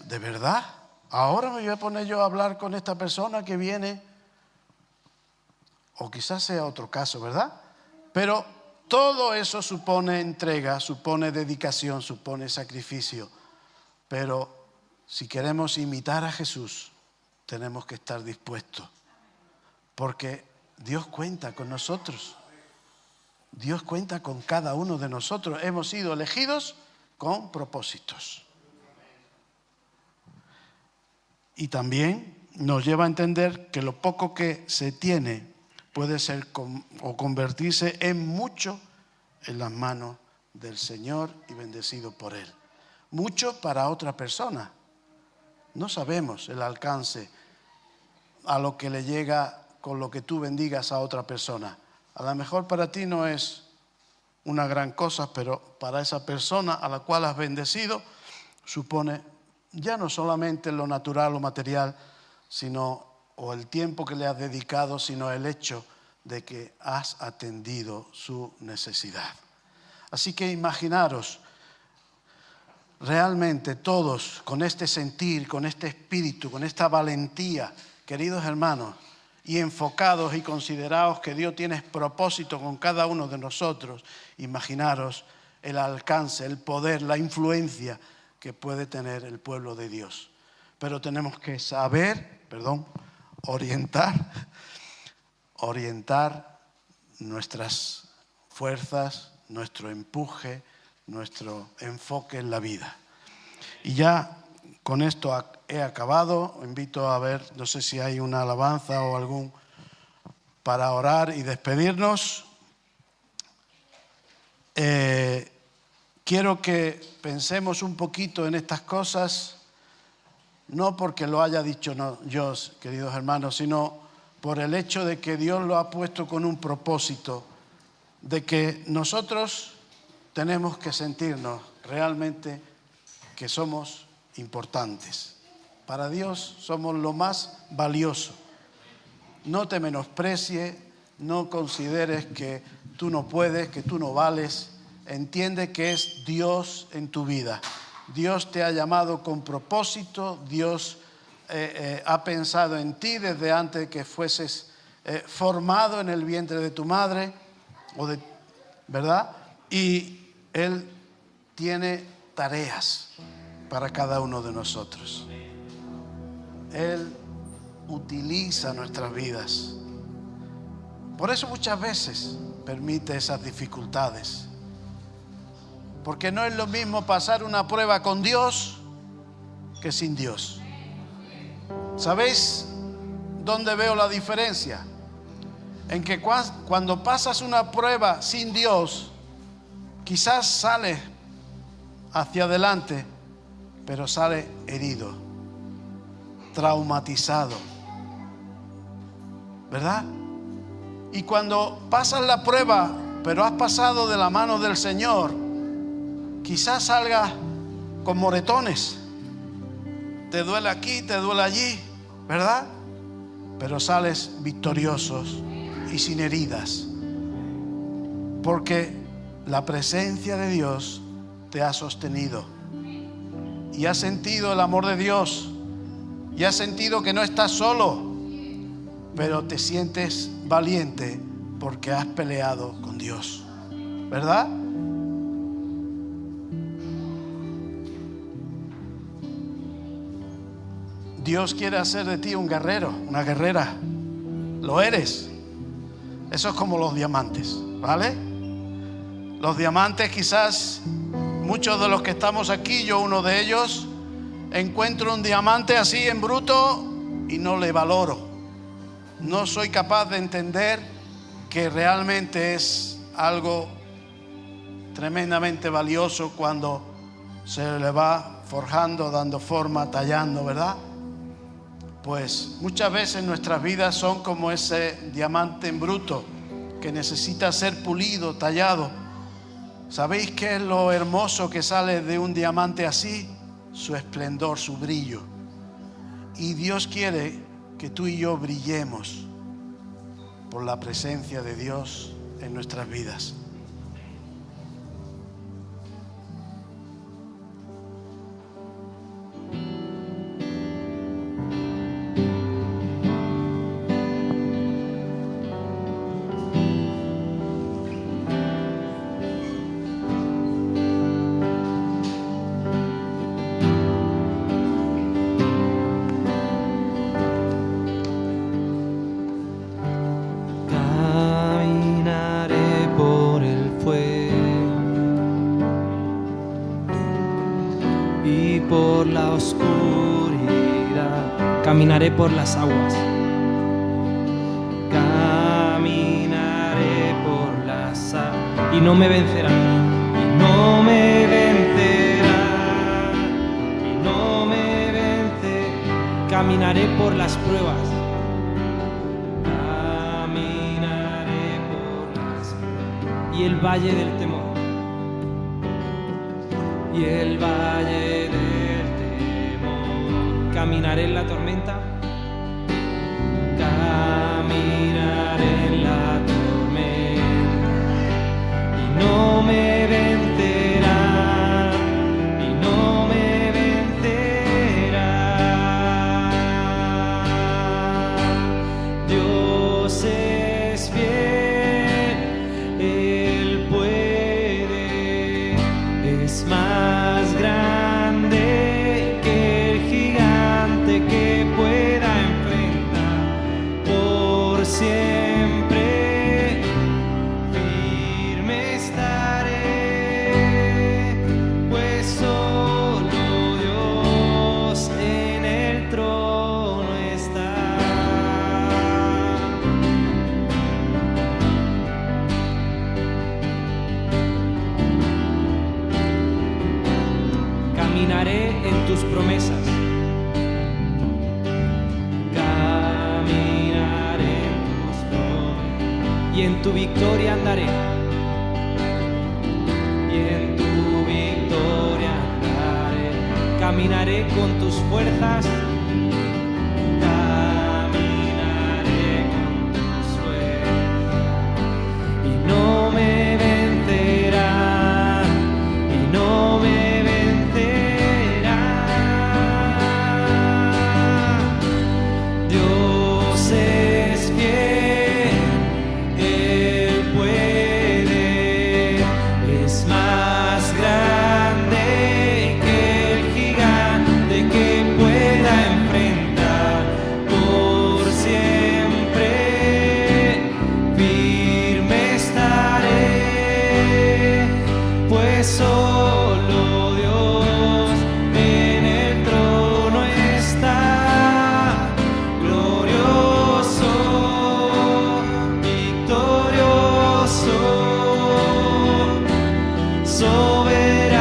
¿De verdad? Ahora me voy a poner yo a hablar con esta persona que viene. O quizás sea otro caso, ¿verdad? Pero todo eso supone entrega, supone dedicación, supone sacrificio. Pero si queremos imitar a Jesús, tenemos que estar dispuestos. Porque Dios cuenta con nosotros. Dios cuenta con cada uno de nosotros. Hemos sido elegidos con propósitos. Y también nos lleva a entender que lo poco que se tiene puede ser o convertirse en mucho en las manos del Señor y bendecido por Él. mucho para otra persona. No sabemos el alcance a lo que le llega con lo que tú bendigas a otra persona. A lo mejor para ti no es una gran cosa, pero para esa persona a la cual has bendecido supone ya no solamente lo natural o material, o el tiempo que le has dedicado, sino el hecho de que has atendido su necesidad. Así que imaginaros realmente todos con este sentir, con este espíritu, con esta valentía, queridos hermanos, y enfocados y considerados que Dios tiene propósito con cada uno de nosotros. Imaginaros el alcance, el poder, la influencia que puede tener el pueblo de Dios. Pero tenemos que saber, orientar nuestras fuerzas, nuestro empuje, nuestro enfoque en la vida. Y ya con esto he acabado. Invito a ver, no sé si hay una alabanza o algún para orar y despedirnos. Quiero que pensemos un poquito en estas cosas, no porque lo haya dicho yo, queridos hermanos, sino por el hecho de que Dios lo ha puesto con un propósito, de que nosotros tenemos que sentirnos realmente que somos importantes. Para Dios somos lo más valioso. No te menosprecies, no consideres que tú no puedes, que tú no vales. Entiende que es Dios en tu vida. Dios te ha llamado con propósito. Dios ha pensado en ti desde antes de que fueses formado en el vientre de tu madre, ¿verdad? Y Él tiene tareas para cada uno de nosotros. Él utiliza nuestras vidas. Por eso muchas veces permite esas dificultades. Porque no es lo mismo pasar una prueba con Dios que sin Dios. ¿Sabéis dónde veo la diferencia? En que cuando pasas una prueba sin Dios, quizás sales hacia adelante, pero sales herido, traumatizado, ¿verdad? Y cuando pasas la prueba, pero has pasado de la mano del Señor, quizás salgas con moretones. Te duele aquí, te duele allí, ¿verdad? Pero sales victoriosos y sin heridas. Porque la presencia de Dios te ha sostenido. Y has sentido el amor de Dios. Y has sentido que no estás solo. Pero te sientes valiente porque has peleado con Dios. ¿Verdad? Dios quiere hacer de ti un guerrero, una guerrera. Lo eres. Eso es como los diamantes, ¿vale? Los diamantes, quizás muchos de los que estamos aquí, yo uno de ellos, encuentro un diamante así en bruto y no le valoro. No soy capaz de entender que realmente es algo tremendamente valioso cuando se le va forjando, dando forma, tallando, ¿verdad? Pues muchas veces nuestras vidas son como ese diamante en bruto que necesita ser pulido, tallado. ¿Sabéis qué es lo hermoso que sale de un diamante así? Su esplendor, su brillo. Y Dios quiere que tú y yo brillemos por la presencia de Dios en nuestras vidas. Caminaré por las aguas. Caminaré por las aguas y no me vencerán. Y no me vencerán. Caminaré por las pruebas. Caminaré por las pruebas. Y el valle del temor. Y el valle del temor. Caminaré en la tormenta. Caminaré en la tormenta. Y no me vencerá. Y no me vencerá. Dios es fiel. Él puede. Es más grande que el gigante que pueda enfrentar. Por siempre firme estaré, pues solo Dios en el trono está. Caminaré en tus promesas. Caminaré en tus promesas. Y en tu victoria andaré. Y en tu victoria andaré. Caminaré con tus fuerzas. Caminaré con tus fuerzas. Y no me vencerá. Y no me vencerá. Dios es fiel, Él puede, es más grande que el gigante que pueda enfrentar. Por siempre firme estaré, pues solo Dios en el trono está. Glorioso, victorioso, soberano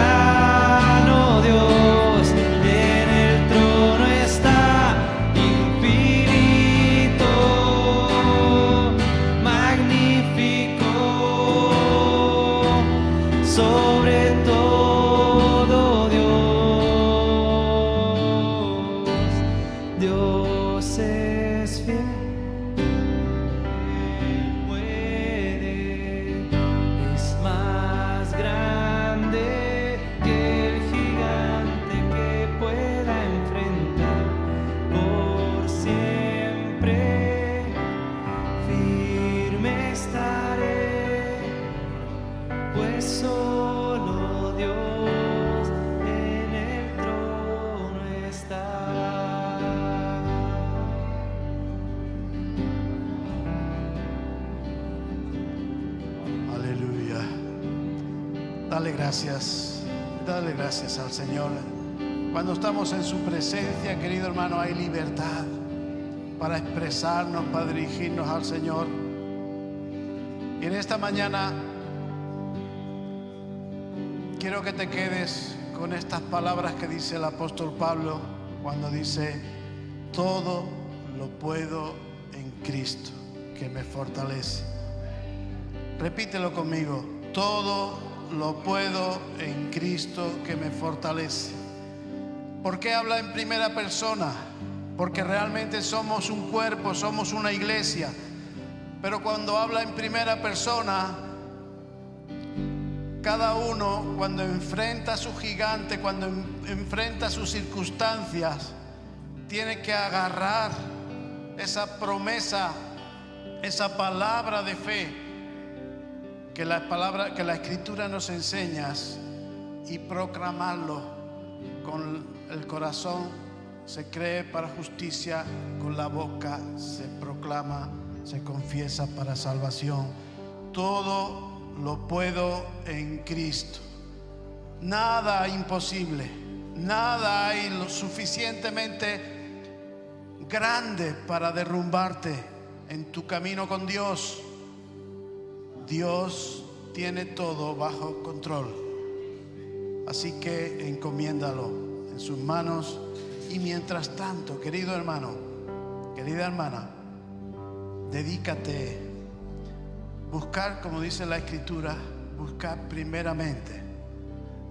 Dios en el trono está. Infinito, magnífico, sobre todo Dios. Dios es fiel. Él puede, es más grande que el gigante que pueda enfrentar. Por siempre firme estaré, pues solo Dios en el trono está. Aleluya. Dale gracias al Señor. Cuando estamos en su presencia, querido hermano, hay libertad para expresarnos, para dirigirnos al Señor. Y en esta mañana quiero que te quedes con estas palabras que dice el apóstol Pablo cuando dice: todo lo puedo en Cristo que me fortalece. Repítelo conmigo: todo lo puedo en Cristo que me fortalece. ¿Por qué habla en primera persona? Porque realmente somos un cuerpo, somos una iglesia. Pero cuando habla en primera persona, cada uno cuando enfrenta a su gigante, cuando enfrenta sus circunstancias, tiene que agarrar esa promesa, esa palabra de fe que la Escritura nos enseña, y proclamarlo. Con el corazón se cree para justicia, con la boca se proclama, se confiesa para salvación. Todo lo puedo en Cristo. Nada imposible, nada hay lo suficientemente grande para derrumbarte en tu camino con Dios. Dios tiene todo bajo control. Así que encomiéndalo en sus manos Y mientras tanto, querido hermano, querida hermana, dedícate a buscar, como dice la Escritura, buscar primeramente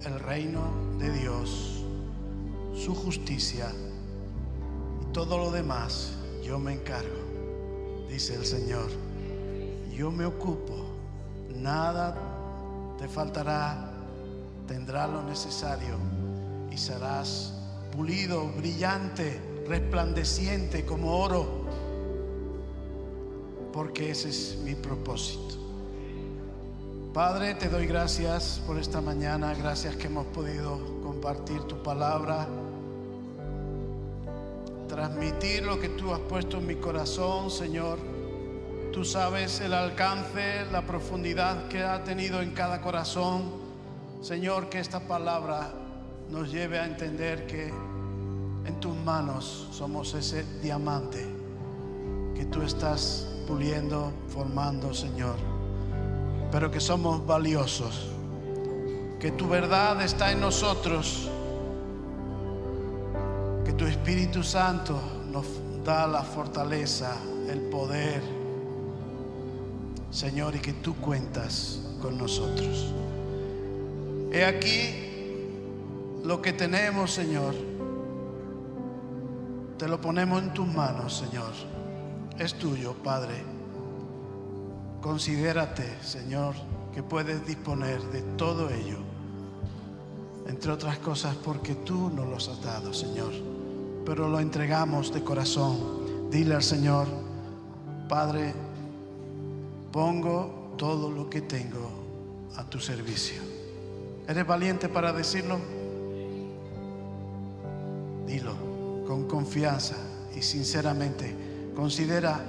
el reino de Dios, su justicia, y todo lo demás yo me encargo, dice el Señor. Yo me ocupo, nada te faltará, tendrás lo necesario y serás pulido, brillante, resplandeciente como oro, porque ese es mi propósito. Padre, te doy gracias por esta mañana, gracias que hemos podido compartir tu palabra, transmitir lo que tú has puesto en mi corazón, Señor. Tú sabes el alcance, la profundidad que ha tenido en cada corazón. Señor, que esta palabra nos lleve a entender que en tus manos somos ese diamante que tú estás puliendo, formando, Señor, pero que somos valiosos, que tu verdad está en nosotros, que tu Espíritu Santo nos da la fortaleza, el poder, Señor, y que tú cuentas con nosotros. He aquí lo que tenemos, Señor, te lo ponemos en tus manos, Señor. Es tuyo, Padre. Considérate, Señor, que puedes disponer de todo ello, entre otras cosas porque tú nos los has dado, Señor, pero lo entregamos de corazón. Dile al Señor: Padre, pongo todo lo que tengo a tu servicio. ¿Eres valiente para decirlo? Dilo con confianza y sinceramente. Considera